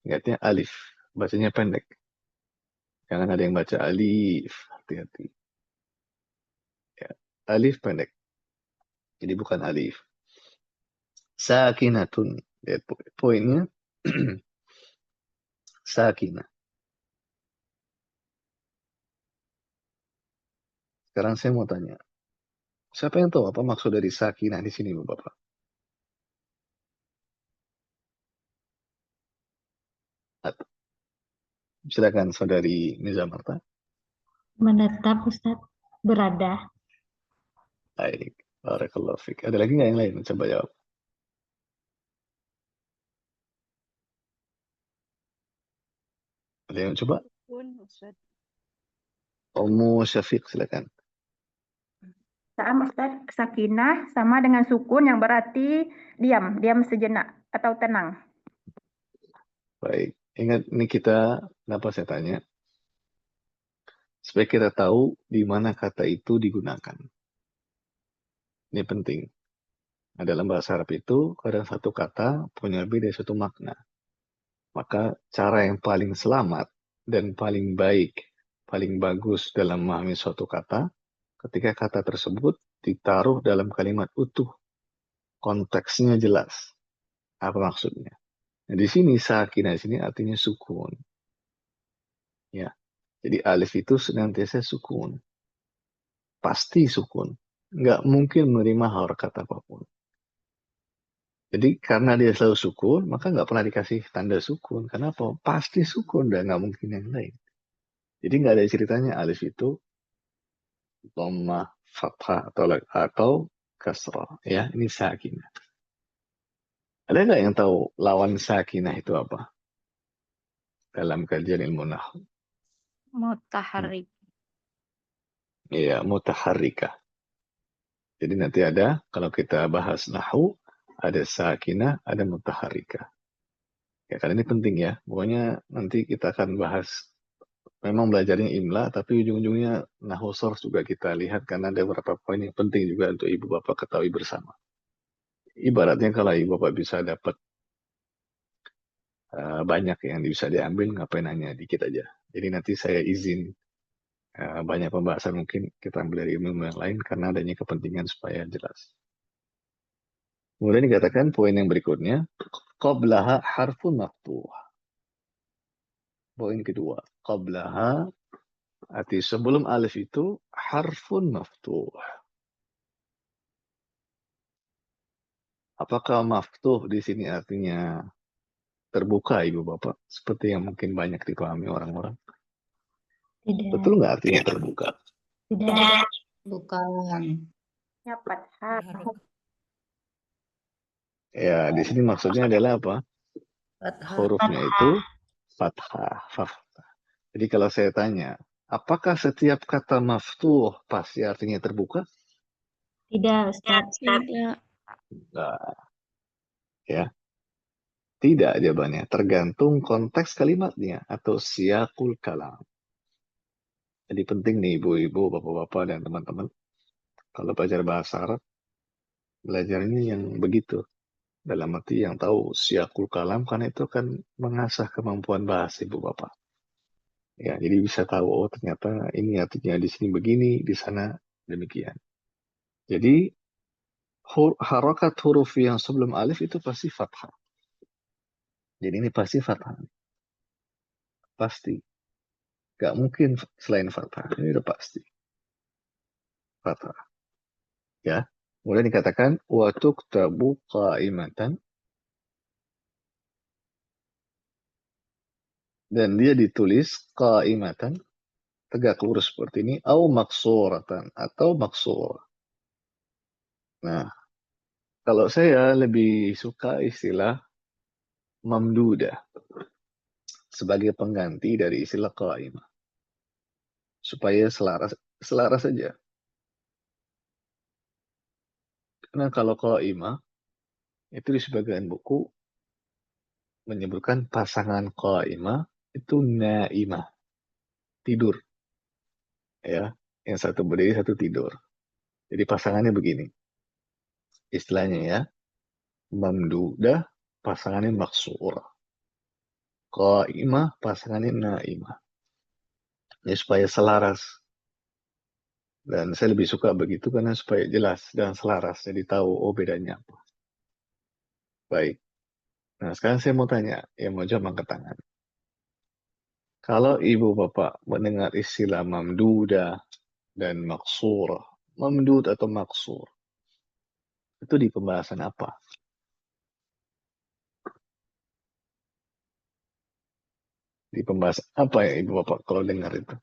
Ingatnya alif. Bacanya pendek. Jangan ada yang baca alif. Hati-hati. Ya. Alif pendek. Jadi bukan alif. Sakinatun. Lihat poinnya. Sakinah. Sekarang saya mau tanya. Siapa yang tahu apa maksud dari sakinah di sini, Bapak? Silakan Saudari Nizamarta. Menetap, Ustadz. Berada. Baik. Barakallahu fiik. Ada lagi nggak yang lain? Coba jawab. Ada yang coba? Ummu Syafiq, silakan. Sama Ustaz, sakinah sama dengan sukun yang berarti diam sejenak atau tenang. Baik. Ingat, ini kita, kenapa saya tanya? Supaya kita tahu di mana kata itu digunakan. Ini penting. Nah, dalam bahasa Arab itu, kadang satu kata punya lebih dari satu makna. Maka cara yang paling selamat dan paling baik, paling bagus dalam memahami suatu kata, ketika kata tersebut ditaruh dalam kalimat utuh. Konteksnya jelas. Apa maksudnya? Nah, di sini sakinah di sini artinya sukun. Ya. Jadi alif itu senantiasa sukun. Pasti sukun. Nggak mungkin menerima harakat apapun. Jadi karena dia selalu sukun, maka nggak pernah dikasih tanda sukun. Kenapa? Pasti sukun dan nggak mungkin yang lain. Jadi nggak ada ceritanya alif itu dhammah, fathah atau kasrah. Ya, ini sakinah. Ada nggak yang tahu lawan sakinah itu apa? Dalam kajian ilmu nahwu. Mutaharrik. Iya, mutaharrikah. Jadi nanti ada, kalau kita bahas nahwu, ada sakinah, ada mutaharrikah. Ya, karena ini penting ya. Pokoknya nanti kita akan bahas, memang belajarnya imla, tapi ujung-ujungnya nahwu sharh juga kita lihat, karena ada beberapa poin yang penting juga untuk ibu bapak ketahui bersama. Ibaratnya kalau ibu bapak bisa dapat banyak yang bisa diambil, ngapain nanya dikit aja. Jadi nanti saya izin banyak pembahasan mungkin kita ambil dari ilmu yang lain karena adanya kepentingan supaya jelas. Kemudian dikatakan poin yang berikutnya, qablaha harfun maftuh. Poin kedua, qablaha arti sebelum alif itu harfun maftuh. Apakah maftuh di sini artinya terbuka ibu bapak? Seperti yang mungkin banyak dipahami orang-orang. Tidak. Betul nggak artinya terbuka? Tidak. Bukan. Ya, fathah. Ya, di sini maksudnya adalah apa? Fathah. Hurufnya itu fathah. Jadi kalau saya tanya, apakah setiap kata maftuh pasti artinya terbuka? Tidak, Ustaz. Tidak. Nah, ya. Tidak jawabannya. Tergantung konteks kalimatnya atau siyakul kalam. Jadi penting nih ibu-ibu, bapak-bapak, dan teman-teman. Kalau belajar bahasa Arab, belajarnya yang begitu. Dalam arti yang tahu siyakul kalam, karena itu akan mengasah kemampuan bahasa ibu bapak. Ya, jadi bisa tahu, oh ternyata ini artinya di sini begini, di sana demikian. Jadi harokat huruf yang sebelum alif itu pasti fathah. Jadi ini pasti fathah. Pasti. Gak mungkin selain fathah. Ini udah pasti. Fathah. Ya. Kemudian dikatakan wa tuktabu qa'imatan, dan dia ditulis qa'imatan, tegak lurus seperti ini, au maksuratan atau maksur. Nah, kalau saya lebih suka istilah mamdudah sebagai pengganti dari istilah qa'imah. Supaya selaras saja. Karena kalau qa'imah itu di sebagian buku menyebutkan pasangan qa'imah itu naimah, tidur. Ya, yang satu berdiri, satu tidur. Jadi pasangannya begini. Istilahnya ya, mamdudah pasangannya maksur. Qa'imah pasangannya naimah. Ya, supaya selaras. Dan saya lebih suka begitu karena supaya jelas dan selaras. Jadi tahu, oh bedanya apa. Baik. Nah, sekarang saya mau tanya, yang mau jawab angkat tangan. Kalau ibu bapak mendengar istilah mamdudah dan maksur, mamdud atau maksur, itu di pembahasan apa? Di pembahasan apa ya ibu bapak kalau dengar itu?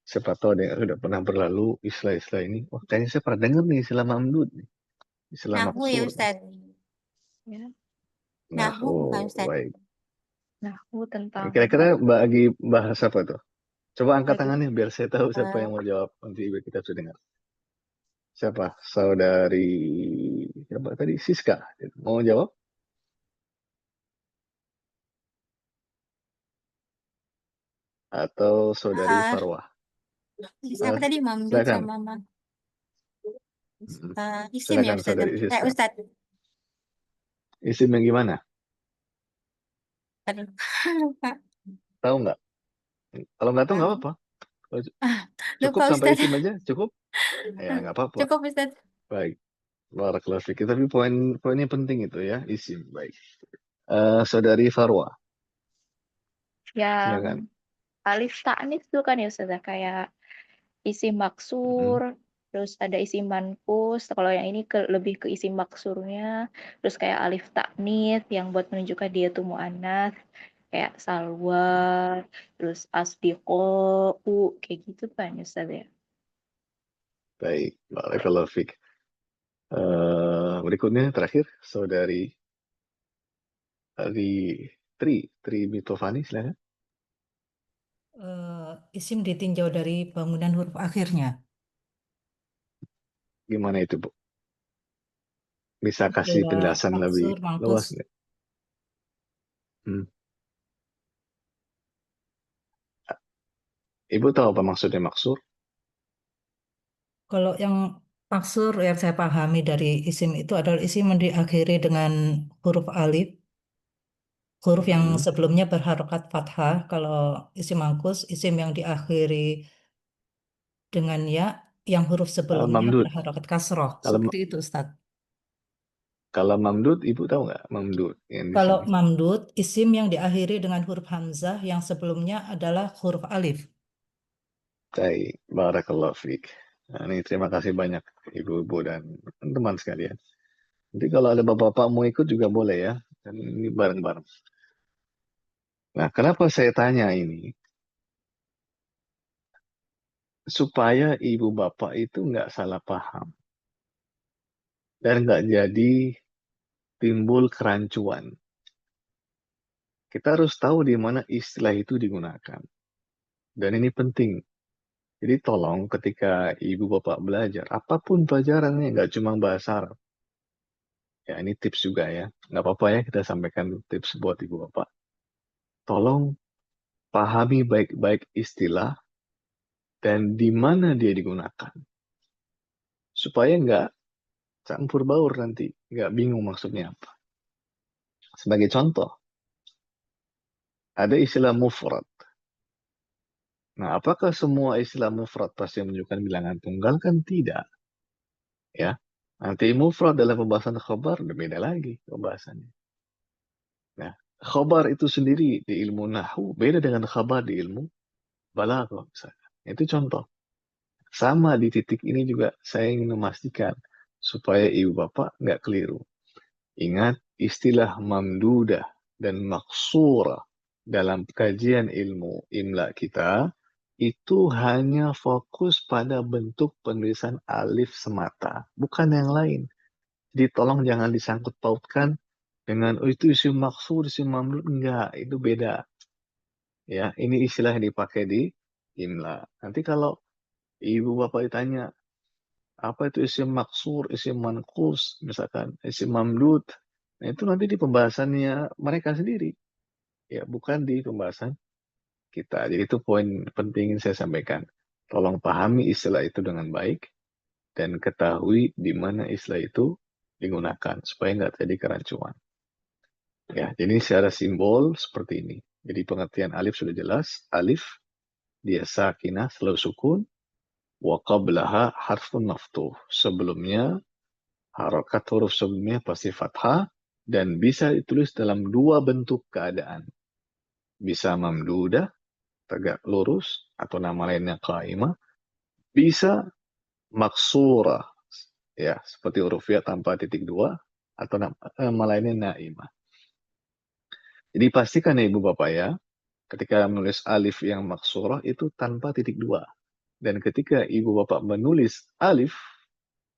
Siapa tahu ada yang sudah pernah berlalu istilah-istilah ini. Wah, kayaknya saya pernah dengar nih istilah mamdud nih. Istilah Nahwu ya maksur. Ustaz. Ya. Nahwu bukan Ustaz. Baik. Nahwu tentang Kira-kira bagi bahas apa tuh? Coba angkat Bagi- tangannya biar saya tahu siapa yang mau jawab. Nanti kita sudah dengar. Siapa? Saudari siapa tadi? Siska. Mau jawab? Atau saudari Ah. Farwah? Siapa tadi Mamdud Silakan. sama isim Silakan, ya Ustaz. saudari Siska. Ustaz. Isim yang gimana? Aduh, lupa. Tahu nggak? Kalau nggak tahu nggak apa-apa. Cukup Lupa sampai Ustaz. isim aja? Cukup? Ya, nggak apa-apa. Cukup Ustaz. Baik. Barakallahu fiik. Tapi poinnya penting itu ya, isim. Baik. Saudari Farwa. yang Silakan. alif ta'nis itu kan ya Ustazah, kayak isim maksur, terus ada isim manqus, kalau yang ini lebih ke isim maksurnya, terus kayak alif taknits yang buat menunjukkan dia tuh muannats, kayak salwa, terus asdiqo, kayak gitu kan Ustaz ya. Baik, barakallahu fiik. Berikutnya terakhir saudari Tri Mitofani, silakan. Isim ditinjau dari bangunan huruf akhirnya. Gimana itu, Bu? Bisa kasih Adalah penjelasan lebih maksur, mangkus. luas nggak? Ibu tahu apa maksudnya maksur? Kalau yang maksur yang saya pahami dari isim itu adalah isim yang diakhiri dengan huruf alif, huruf yang sebelumnya berharokat fathah. Kalau isim mangkus, isim yang diakhiri dengan ya, yang huruf sebelumnya Mamdud. berharokat kasroh. Kalau Seperti itu, Ustaz. kalau mamdud, Ibu tahu nggak mamdud yang di Kalau sini? mamdud, isim yang diakhiri dengan huruf hamzah yang sebelumnya adalah huruf alif. Baik, barakallahu fiik. Nah, ini terima kasih banyak ibu-ibu dan teman-teman sekalian. Nanti kalau ada bapak-bapak mau ikut juga boleh ya. Dan ini bareng-bareng. Nah, kenapa saya tanya ini? Supaya ibu bapak itu nggak salah paham. Dan nggak jadi timbul kerancuan. Kita harus tahu di mana istilah itu digunakan. Dan ini penting. Jadi tolong ketika ibu bapak belajar, apapun pelajarannya, nggak cuma bahasa Arab. Ya, ini tips juga ya. Nggak apa-apa ya kita sampaikan tips buat ibu bapak. Tolong pahami baik-baik istilah dan di mana dia digunakan. Supaya nggak campur baur nanti. Nggak bingung maksudnya apa. Sebagai contoh, ada istilah mufrad. Nah, apakah semua istilah mufrad pasti menunjukkan bilangan tunggal? Kan tidak. Ya, nanti mufrad dalam pembahasan khobar berbeda lagi pembahasannya. Nah, khobar itu sendiri di ilmu nahwu beda dengan khabar di ilmu balaghah misalnya. Itu contoh. Sama di titik ini juga saya ingin memastikan supaya ibu bapak nggak keliru. Ingat istilah mamdudah dan maksura dalam kajian ilmu imla kita itu hanya fokus pada bentuk penulisan alif semata, bukan yang lain. Jadi tolong jangan disangkut pautkan dengan oh itu isim maksur, isim mamdud, enggak, itu beda. Ya, ini istilah yang dipakai di imla. Nanti kalau ibu bapak ditanya apa itu isim maksur, isim manqus, misalkan isim mamdud, nah itu nanti di pembahasannya mereka sendiri, ya bukan di pembahasan kita. Jadi itu poin penting yang saya sampaikan. Tolong pahami istilah itu dengan baik dan ketahui di mana istilah itu digunakan supaya nggak terjadi kerancuan. Ya, jadi secara simbol seperti ini. Jadi pengertian alif sudah jelas. Alif dia sakinah selalu sukun. Wa qablaha harfun maftuh. Sebelumnya harokat huruf sebelumnya pasti fathah dan bisa ditulis dalam dua bentuk keadaan. Bisa mamdudah, tegak lurus, atau nama lainnya qaimah. Bisa maksura, ya seperti huruf ya tanpa titik dua, atau nama lainnya naimah. Jadi pastikan ya ibu bapak ya, ketika menulis alif yang maksurah itu tanpa titik dua. Dan ketika ibu bapak menulis alif,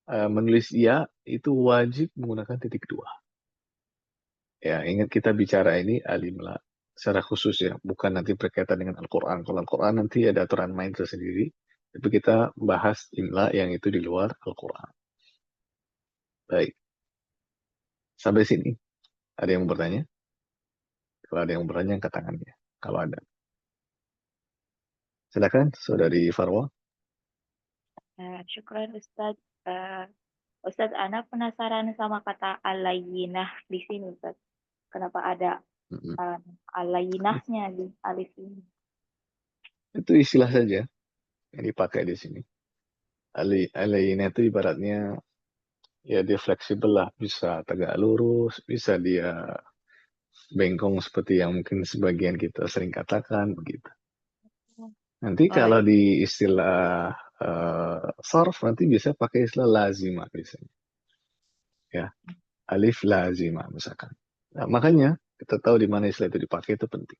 menulis ya, itu wajib menggunakan titik dua. Ya, ingat kita bicara ini alimla secara khusus ya, bukan nanti berkaitan dengan Al-Quran. Kalau Al-Quran nanti ada aturan main tersendiri, tapi kita bahas imla yang itu di luar Al-Quran. Baik, sampai sini. Ada yang mau bertanya? Kalau ada yang mau bertanya, angkat tangannya. Kalau ada. Silakan, Saudari Farwa. Syukran Ustaz. Ustaz, Ana penasaran sama kata alayinah di sini Ustaz. Kenapa ada alayinahnya di alif ini? Itu istilah saja yang dipakai di sini. Alayinah itu ibaratnya ya dia fleksibel lah, bisa tegak lurus, bisa dia bengkong seperti yang mungkin sebagian kita sering katakan begitu. Nanti kalau di istilah sarf nanti bisa pakai istilah lazimah biasanya. Ya, alif lazimah misalkan. Nah, makanya kita tahu di mana istilah itu dipakai itu penting.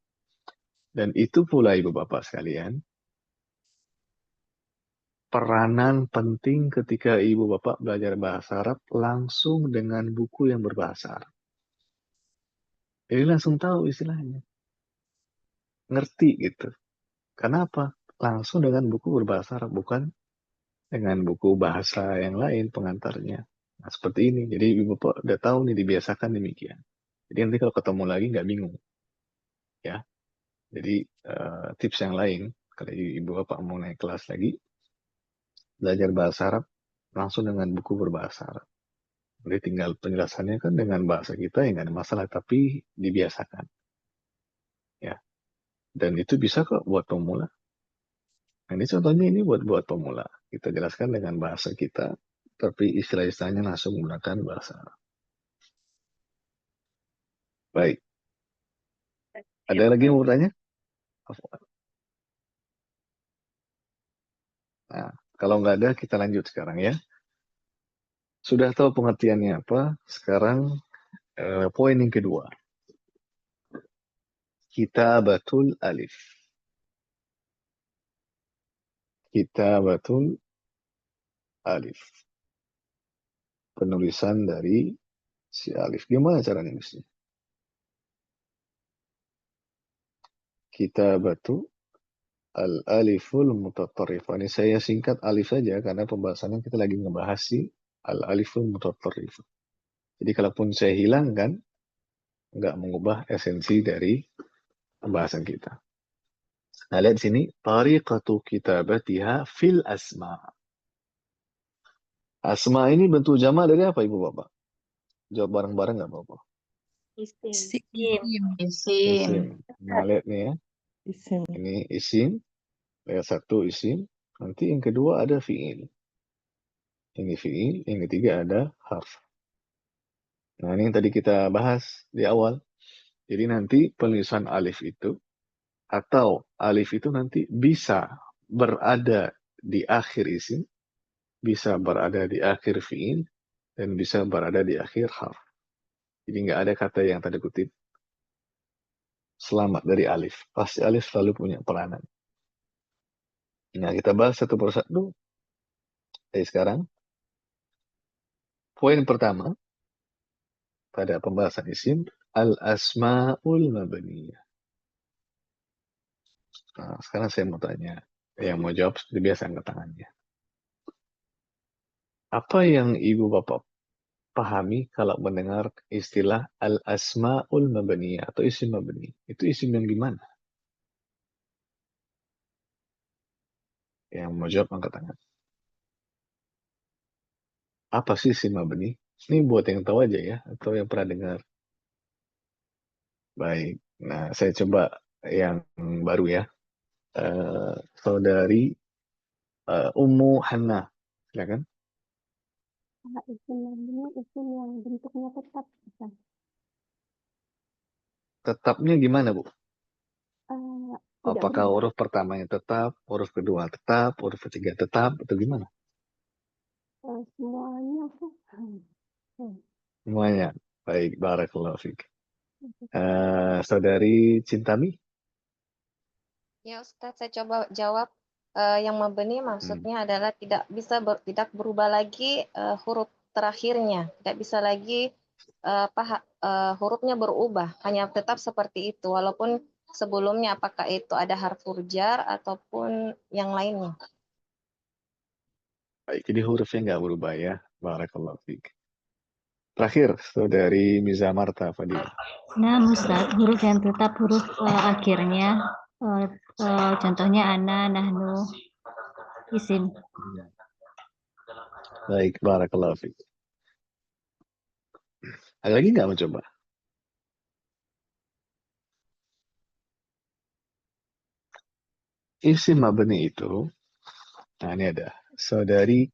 Dan itu pula ibu bapak sekalian, peranan penting ketika ibu bapak belajar bahasa Arab langsung dengan buku yang berbahasa Arab. Jadi langsung tahu istilahnya. Ngerti gitu. Kenapa? Langsung dengan buku berbahasa Arab, bukan dengan buku bahasa yang lain pengantarnya. Nah, seperti ini. Jadi ibu bapak udah tahu nih, dibiasakan demikian. Jadi nanti kalau ketemu lagi nggak bingung. Ya. Jadi tips yang lain, kalau ibu bapak mau naik kelas lagi, belajar bahasa Arab langsung dengan buku berbahasa Arab. Jadi tinggal penjelasannya kan dengan bahasa kita yang nggak ada masalah, tapi dibiasakan. Ya. Dan itu bisa kok buat pemula. Nah, ini contohnya ini buat pemula. Kita jelaskan dengan bahasa kita, tapi istilah-istilahnya langsung menggunakan bahasa Arab. Baik. Ada lagi yang mau bertanya? Nah, kalau nggak ada, kita lanjut sekarang ya. Sudah tahu pengertiannya apa? Sekarang poin yang kedua. Kitabatul alif. Kitabatul alif. Penulisan dari si alif. Gimana cara nulisnya? Kitabatu al-aliful mutatarrif. Ini saya singkat alif saja karena pembahasannya kita lagi ngebahas si al-aliful mutatarrif. Jadi kalaupun saya hilangkan, nggak mengubah esensi dari pembahasan kita. Nah, lihat sini, tariqatu kitabatiha fil asma. Asma ini bentuk jamak dari apa Ibu Bapak? Jawab bareng-bareng nggak Bapak? Isim. Isim. Nah, lihat nih ya. Ini isim. Lihat satu isim. Nanti yang kedua ada fi'il. Ini fi'il. Yang ketiga ada harf. Nah, ini yang tadi kita bahas di awal. Jadi nanti penulisan alif itu, atau alif itu nanti bisa berada di akhir isim, bisa berada di akhir fi'il, dan bisa berada di akhir harf. Jadi nggak ada kata yang tanda kutip selamat dari alif. Pasti alif selalu punya peranan. Nah, kita bahas satu persatu. Jadi sekarang, poin pertama pada pembahasan isim, al-asma'ul mabniyah. Nah, sekarang saya mau tanya, yang mau jawab seperti biasa angkat tangannya. Apa yang ibu bapak pahami kalau mendengar istilah al-asma'ul mabniyah atau isim mabni? Itu isim yang gimana? Yang mau jawab angkat tangan. Apa sih isim mabni? Ini buat yang tahu aja ya, atau yang pernah dengar. Baik. Nah, saya coba yang baru ya. Saudari Ummu Hanna. Silakan. Isim mabni isim yang bentuknya tetap. Tetapnya gimana, Bu? Tidak Apakah berubah. huruf pertamanya tetap, huruf kedua tetap, huruf ketiga tetap, atau gimana? Semuanya Semuanya. Baik, barakallahu fiik. Saudari Cintami? Ya Ustadz, saya coba jawab. Yang mabni maksudnya adalah tidak berubah lagi huruf terakhirnya, tidak bisa lagi hurufnya berubah, hanya tetap seperti itu, walaupun sebelumnya apakah itu ada harfu jar ataupun yang lainnya. Baik, jadi hurufnya nggak berubah ya. Barakallahu fiik. Terakhir, saudari Miza Marta Fadila. Nah, Ustaz, huruf yang tetap huruf akhirnya, contohnya ana, nahnu, isim. Baik, barakallahu fiik. Ada lagi nggak mencoba? Isim mabni itu, nah ini ada, saudari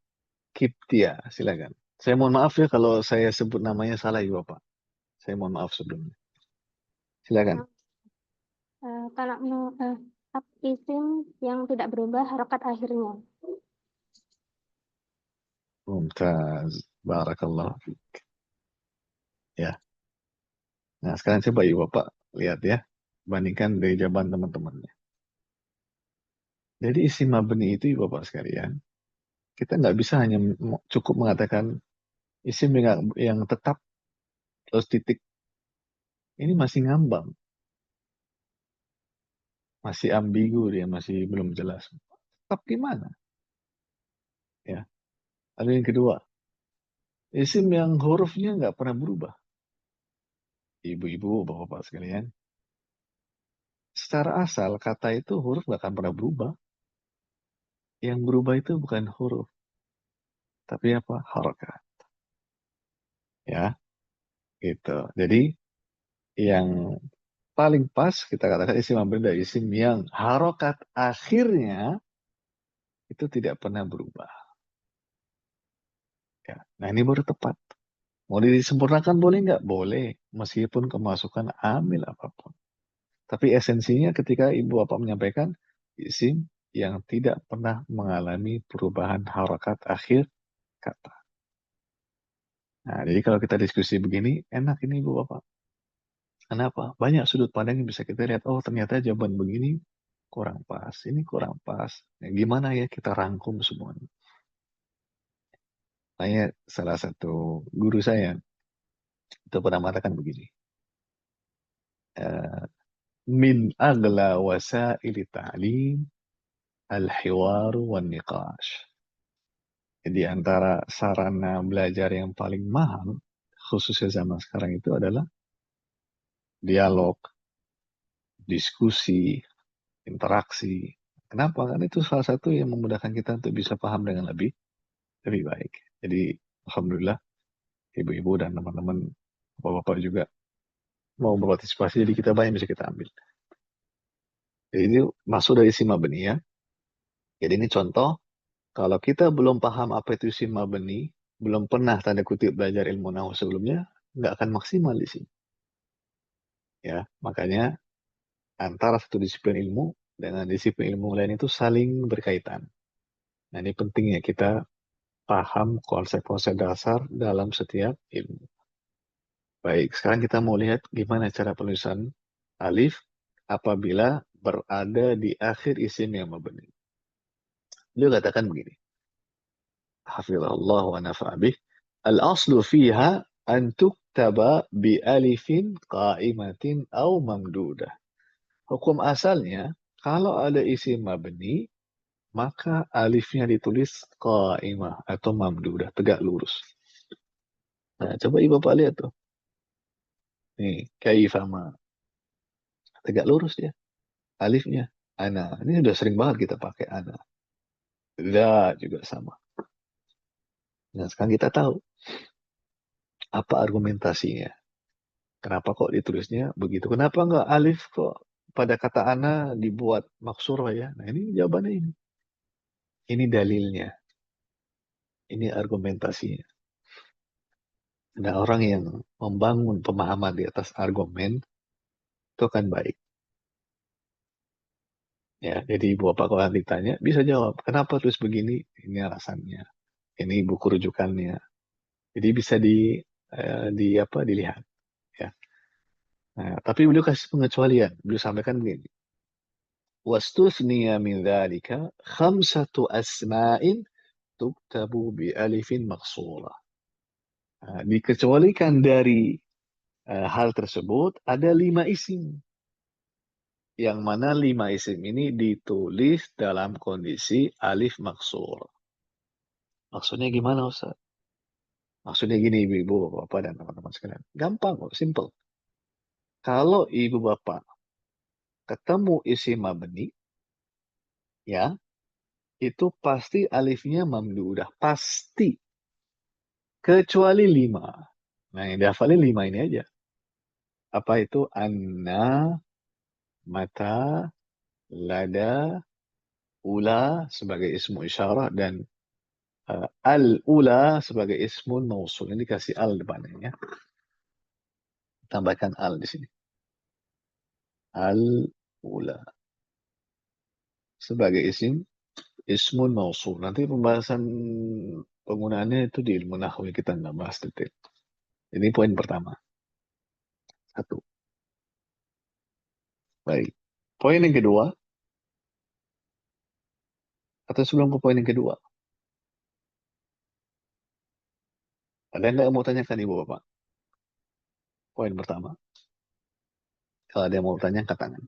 Kiptia, silakan. Saya mohon maaf ya kalau saya sebut namanya salah ya Bapak. Saya mohon maaf sebelumnya. Silakan. Kalau isim yang tidak berubah harokat akhirnya. Mumtaz. Barakallahu fiik. Ya. Nah, sekarang coba Ibu Bapak lihat ya. Bandingkan dari jawaban teman-temannya. Jadi isim mabni itu Ibu Bapak sekalian, kita nggak bisa hanya cukup mengatakan isim yang tetap terus titik. Ini masih ngambang. Masih ambigu dia, masih belum jelas. Tetap gimana? Ya. Lalu yang kedua, isim yang hurufnya nggak pernah berubah. Ibu-ibu, bapak-bapak sekalian. Secara asal, kata itu huruf nggak akan pernah berubah. Yang berubah itu bukan huruf. Tapi apa? Harakat. Ya, gitu. Jadi, yang paling pas kita katakan isim mabni dari isim yang harokat akhirnya itu tidak pernah berubah. Ya. Nah, ini baru tepat. Mau disempurnakan boleh nggak? Boleh. Meskipun kemasukan amil apapun. Tapi esensinya ketika ibu bapak menyampaikan isim yang tidak pernah mengalami perubahan harokat akhir kata. Nah, jadi kalau kita diskusi begini, enak ini ibu bapak. Kenapa? Banyak sudut pandang yang bisa kita lihat. Oh, ternyata jawaban begini kurang pas. Ini kurang pas. Nah, gimana ya kita rangkum semuanya. Makanya salah satu guru saya itu pernah mengatakan begini. Min agla wasaili ta'lim al-hiwar wan niqash. Jadi antara sarana belajar yang paling mahal, khususnya zaman sekarang itu adalah dialog, diskusi, interaksi. Kenapa? Karena itu salah satu yang memudahkan kita untuk bisa paham dengan lebih baik. Jadi alhamdulillah ibu-ibu dan teman-teman bapak-bapak juga mau berpartisipasi, jadi kita banyak bisa kita ambil. Jadi ini masuk dari isim mabni ya. Jadi ini contoh, kalau kita belum paham apa itu isim mabni, belum pernah tanda kutip belajar ilmu nahwu sebelumnya, nggak akan maksimal di sini. Ya, makanya antara satu disiplin ilmu dengan disiplin ilmu lain itu saling berkaitan. Nah, ini pentingnya kita paham konsep-konsep dasar dalam setiap ilmu. Baik, sekarang kita mau lihat gimana cara penulisan alif apabila berada di akhir isim yang mabni. Beliau katakan begini. Hafizallahu wa nafa'a bih. Al-aslu fiha an tuktaba bi alifin qa'imatin au mamdudah. Hukum asalnya, kalau ada isim mabni, maka alifnya ditulis qa'imah atau mamdudah, tegak lurus. Nah, coba ibu bapak lihat tuh. Nih, kaifama. Tegak lurus dia. Alifnya. Ana. Ini sudah sering banget kita pakai ana. Da juga sama. Nah, sekarang kita tahu apa argumentasinya. Kenapa kok ditulisnya begitu? Kenapa enggak alif kok pada kata ana dibuat maksurah ya? Nah, ini jawabannya ini. Ini dalilnya. Ini argumentasinya. Nah, orang yang membangun pemahaman di atas argumen itu akan baik. Ya, jadi ibu bapak kalau ditanya bisa jawab, kenapa tulis begini? Ini alasannya. Ini buku rujukannya. Jadi bisa dilihat. Ya. Nah, tapi beliau kasih pengecualian. Beliau sampaikan begini. Wastuthniya min dzalika khamsatu asma'in tuktabu bi alifin maqsurah. Nah, dikecualikan dari hal tersebut ada 5 isim. Yang mana 5 isim ini ditulis dalam kondisi alif maksur. Maksudnya gimana Ustaz? Maksudnya gini ibu-ibu, bapak dan teman-teman sekalian. Gampang kok, simple. Kalau ibu bapak ketemu isim mabni, ya, itu pasti alifnya mamdudah. Pasti. Kecuali 5. Nah, yang dihafalin 5 ini aja. Apa itu? Anna, mata, lada, ula sebagai ismu isyarah, dan al-ula sebagai ismun mausul. Ini dikasih al depannya ya. Tambahkan al di sini. Al-ula sebagai ismun mausul. Nanti pembahasan Penggunaannya itu di ilmu nahwu kita nggak bahas detail. Ini poin pertama. Satu. Baik. Poin yang kedua, atau sebelum ke poin yang kedua, ada nggak yang mau tanyakan Ibu Bapak? Poin pertama. Kalau ada yang mau tanya, angkat tangan.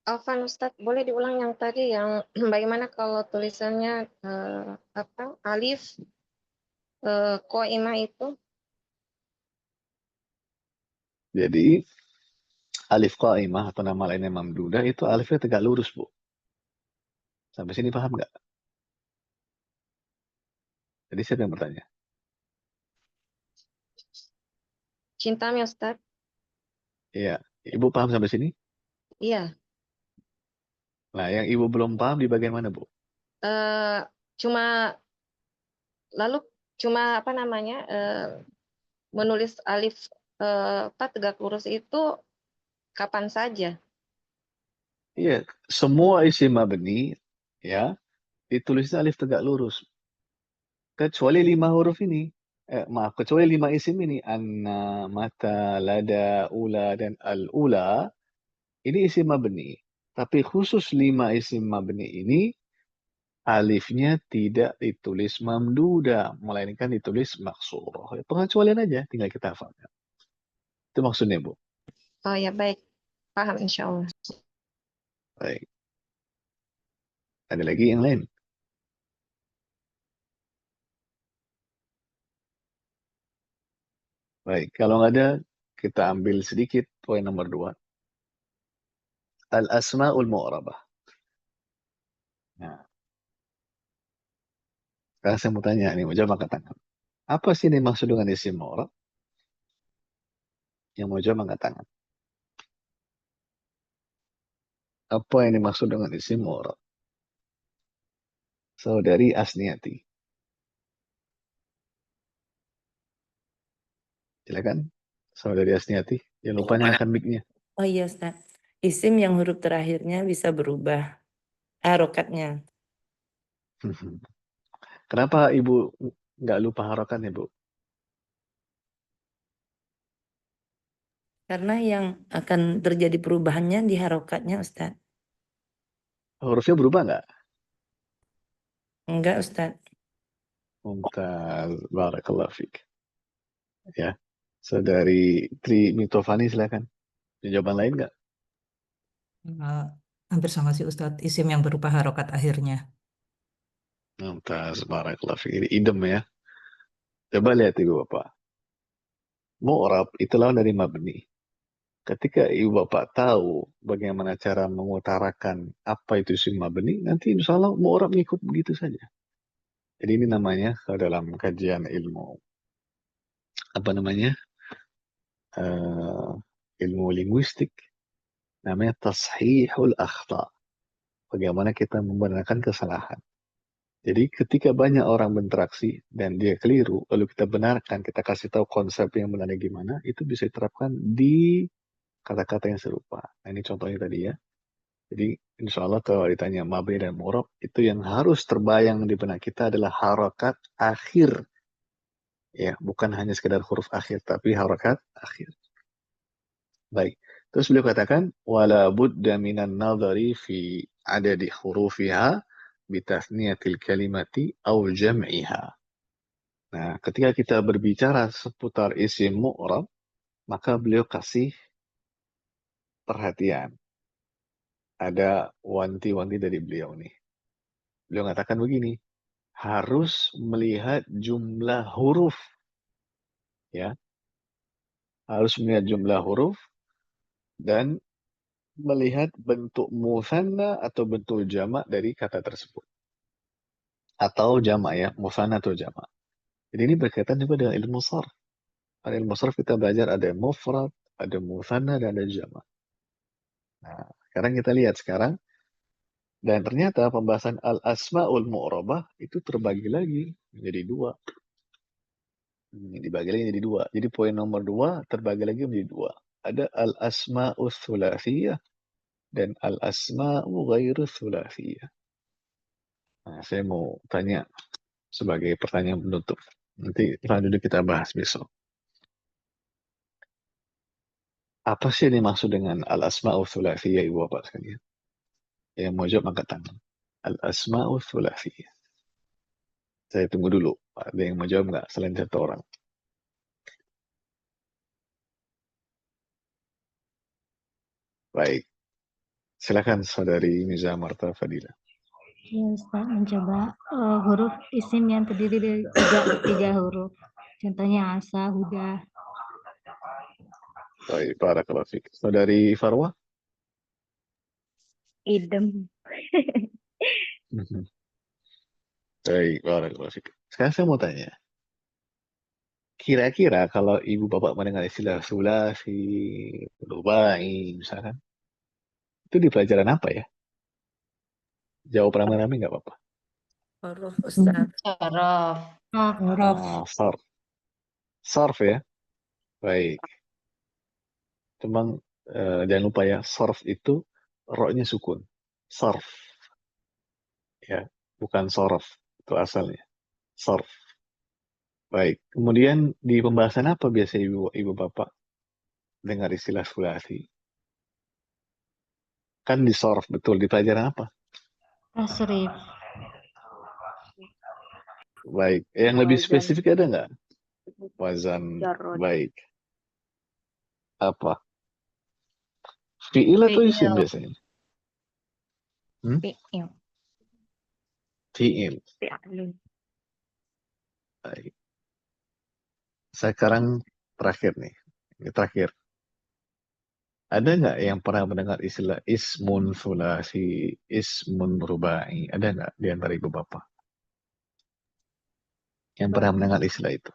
Alvan Ustadz, boleh diulang yang tadi yang bagaimana kalau tulisannya alif qaimah itu? Jadi, alif qaimah atau nama lainnya mamdudah itu alifnya tegak lurus, Bu. Sampai sini paham nggak? Jadi siapa yang bertanya? Cintami Ustadz? Iya. Ibu paham sampai sini? Iya. Nah, yang Ibu belum paham di bagian mana, Bu? Cuma apa namanya menulis alif tegak lurus itu kapan saja? Iya, semua isim mabni ya ditulisnya alif tegak lurus. Kecuali 5 huruf ini. Kecuali 5 isim ini. Anna, mata, lada, ula, dan al-ula. Ini isim mabni. Tapi khusus 5 isim mabni ini, alifnya tidak ditulis mamduda, melainkan ditulis maksurah. Pengecualian aja, tinggal kita hafalkan. Itu maksudnya, Bu. Oh ya, baik. Paham insya Allah. Baik. Ada lagi yang lain? Baik, kalau nggak ada, kita ambil sedikit poin nomor 2. Al-asma'ul mu'rabah. Nah, sekarang saya mau tanya nih, mau jawab angkat tangan. Apa sih ini maksud dengan isim mu'rab? Yang mau jawab angkat tangan. Apa yang dimaksud dengan isim mu'rab? Saudari Asniati. Silakan. Saudari Asniati. Jangan lupa nyalakan mic-nya. Oh iya Ustaz, isim yang huruf terakhirnya bisa berubah harokatnya. Kenapa Ibu nggak lupa harokannya, Bu? Karena yang akan terjadi perubahannya di harokatnya Ustaz. Hurufnya berubah nggak? Enggak Ustaz. Mumtaz. Barakallah fiik. Ya. Saudari Tri Mitofani silakan. Jawaban lain nggak? Hampir sama sih Ustadz, isim yang berupa harokat akhirnya. Mumtaz. Barakallah fiik. Ini idem ya. Coba lihat Ibu Bapak. Mu'rab itu lawan dari mabni. Ketika Ibu Bapak tahu bagaimana cara mengutarakan apa itu isim mabni, nanti insya Allah mu'rab ngikut begitu saja. Jadi ini namanya dalam kajian ilmu apa namanya ilmu linguistik namanya tashihul akhta. Bagaimana kita membenarkan kesalahan. Jadi ketika banyak orang berinteraksi dan dia keliru, lalu kita benarkan, kita kasih tahu konsep yang benarnya gimana, itu bisa diterapkan di kata-kata yang serupa. Nah, ini contohnya tadi ya. Jadi insya Allah kalau ditanya mabni dan mu'rab, itu yang harus terbayang di benak kita adalah harokat akhir. Ya, bukan hanya sekedar huruf akhir, tapi harokat akhir. Baik. Terus beliau katakan, wala budda minan nadhari fi adadi hurufiha bitasniyatil kalimati au jam'iha. Nah, ketika kita berbicara seputar isim mu'rab, maka beliau kasih perhatian. Ada wanti-wanti dari beliau nih. Beliau mengatakan begini, harus melihat jumlah huruf. Ya, harus melihat jumlah huruf dan melihat bentuk musanna atau bentuk jamak dari kata tersebut. Atau jamak ya, musanna atau jamak. Jadi ini berkaitan juga dengan ilmu sarf. Pada ilmu sarf kita belajar ada mufrad, ada musanna, dan ada jamak. Nah, sekarang kita lihat sekarang. Dan ternyata pembahasan al-asma'ul mu'rabah itu terbagi lagi menjadi 2. Dibagi lagi menjadi 2. Jadi poin nomor 2 terbagi lagi menjadi 2. Ada al-asma'ul thulathiyah dan al-asma'u ghairu thulathiyah. Nah, saya mau tanya sebagai pertanyaan penutup. Nanti selanjutnya kita bahas besok. Apa sih yang dimaksud dengan al-asma'u thulathiyah, Ibu Bapak sekalian? Yang mau jawab angkat tangan. Al-asma'u thulathiyah. Saya tunggu dulu. Ada yang mau jawab nggak selain satu orang? Baik. Silakan saudari Miza Marta Fadila. Ya Ustaz, mencoba huruf isim yang terdiri dari tiga huruf. Contohnya asa, huda. Baik, barakallahu fiik. Saudari Farwa? Idem. Baik, barakallahu fiik. Sekarang saya mau tanya. Kira-kira kalau ibu bapak mendengar istilah sulasi, rubai, misalkan, itu di pelajaran apa ya? Jawab rame-rame nggak apa-apa. Huruf Ustaz. Huruf. Sarf. Sarf ya. Baik. Cuman jangan lupa ya, sarf itu roknya sukun. Sarf. Ya, bukan sorof. Itu asalnya. Sarf. Baik. Kemudian di pembahasan apa biasa ibu bapak dengar istilah sulasi? Kan di sarf betul. Di pelajaran apa? Tasrif. Baik. Yang lebih Wazan. spesifik ada nggak? Wazan. Jarod. Baik. Apa? Fi'il atau isim biasanya? Fi'il. Fi'il. Fi'il. Baik. Sekarang terakhir nih. Ini terakhir. Ada nggak yang pernah mendengar istilah ismun sulasi, ismun rubai? Ada nggak di antara ibu bapak yang pernah mendengar istilah itu?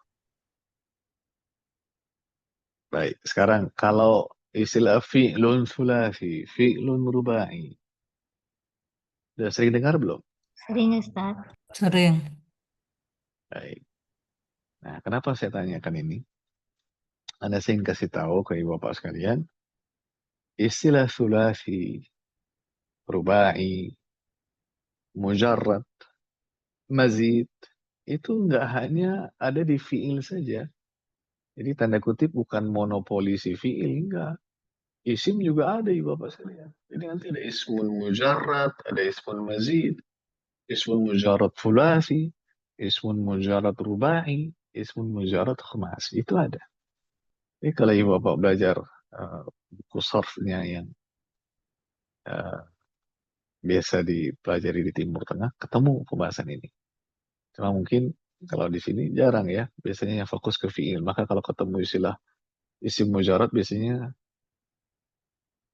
Baik. Sekarang kalau istilah fi'lun sulasi, fi'lun rubai, udah sering dengar belum? Sering Ustaz. Sering. Baik. Nah, kenapa saya tanyakan ini? Anda ingin kasih tahu ke ibu bapak sekalian, istilah sulasi, rubai, mujarrad, mazid, itu nggak hanya ada di fi'il saja. Jadi tanda kutip bukan monopoli si fi'il, enggak. Isim juga ada ibu bapak sekalian. Jadi nanti ada ismun mujarrad, ada ismun mazid, ismun mujarrad fulasi, ismun mujarrad rubai, ismun mujarrad khumasi. Itu ada. Jadi kalau ibu bapak belajar buku sarfnya yang biasa dipelajari di Timur Tengah, ketemu pembahasan ini. Cuma mungkin kalau di sini jarang ya, biasanya yang fokus ke fi'il. Maka kalau ketemu istilah isim mujarrad biasanya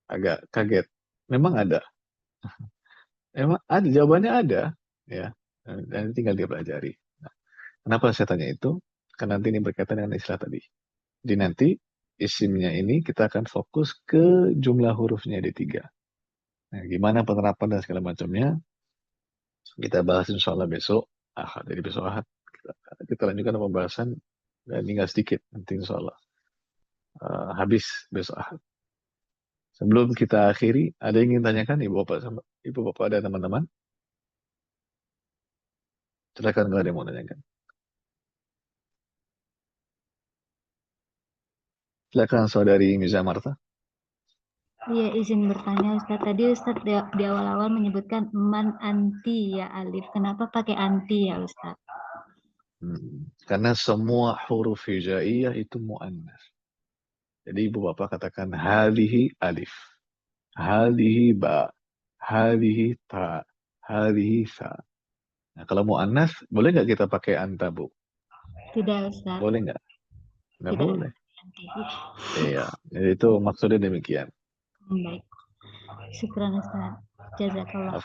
agak kaget. Memang ada. Memang ada, jawabannya ada. Ya, dan tinggal dia pelajari. Nah, kenapa saya tanya itu? Karena nanti ini berkaitan dengan istilah tadi. Jadi nanti isimnya ini kita akan fokus ke jumlah hurufnya di 3. Nah, gimana penerapan dan segala macamnya, kita bahas insya Allah besok Ahad. Jadi besok Ahad kita lanjutkan pembahasan dan tinggal sedikit nanti insya Allah habis besok Ahad. Sebelum kita akhiri, ada yang ingin tanyakan ibu bapak dan teman-teman? Silakan kalau ada yang mau tanyakan. Silakan saudari Miza Marta. Iya, izin bertanya Ustaz. Tadi Ustaz di awal-awal menyebutkan man anti ya alif. Kenapa pakai anti ya Ustaz? Karena semua huruf hijaiyah itu mu'annas. Jadi ibu bapak katakan hadhihi alif, hadhihi ba, hadhihi ta, hadhihi sa. Nah, kalau mu'annas boleh nggak kita pakai anta, Bu? Tidak Ustaz. Boleh nggak? Nggak Tidak. boleh. Iya, jadi itu maksudnya demikian. Baik. Syukran Ustaz. Jazakallah.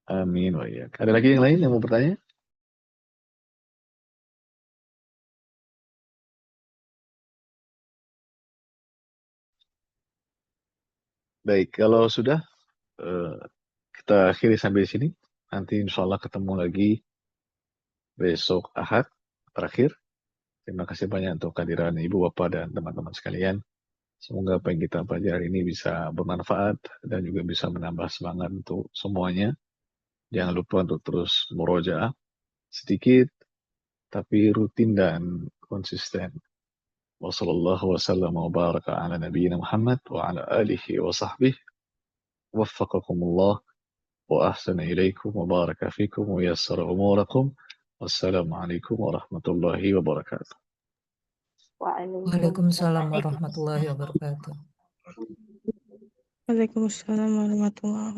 Amin wa iyyak. Ada lagi yang lain yang mau bertanya? Baik, kalau sudah kita akhiri sampai di sini. Nanti insya Allah ketemu lagi besok Ahad terakhir. Terima kasih banyak untuk kehadiran Ibu Bapak dan teman-teman sekalian. Semoga apa yang kita pelajari ini bisa bermanfaat dan juga bisa menambah semangat untuk semuanya. Jangan lupa untuk terus murojaah sedikit tapi rutin dan konsisten. Wassallallahu wasallam wa baraka ala nabiyyina Muhammad wa ala alihi wa sahbihi. Waffaqakumullah wa ahsana ilaikum wa baraka fikum wa yassara umurakum. Wassalamualaikum warahmatullahi wabarakatuh. Waalaikumsalam warahmatullahi wabarakatuh. Waalaikumsalam warahmatullahi wabarakatuh.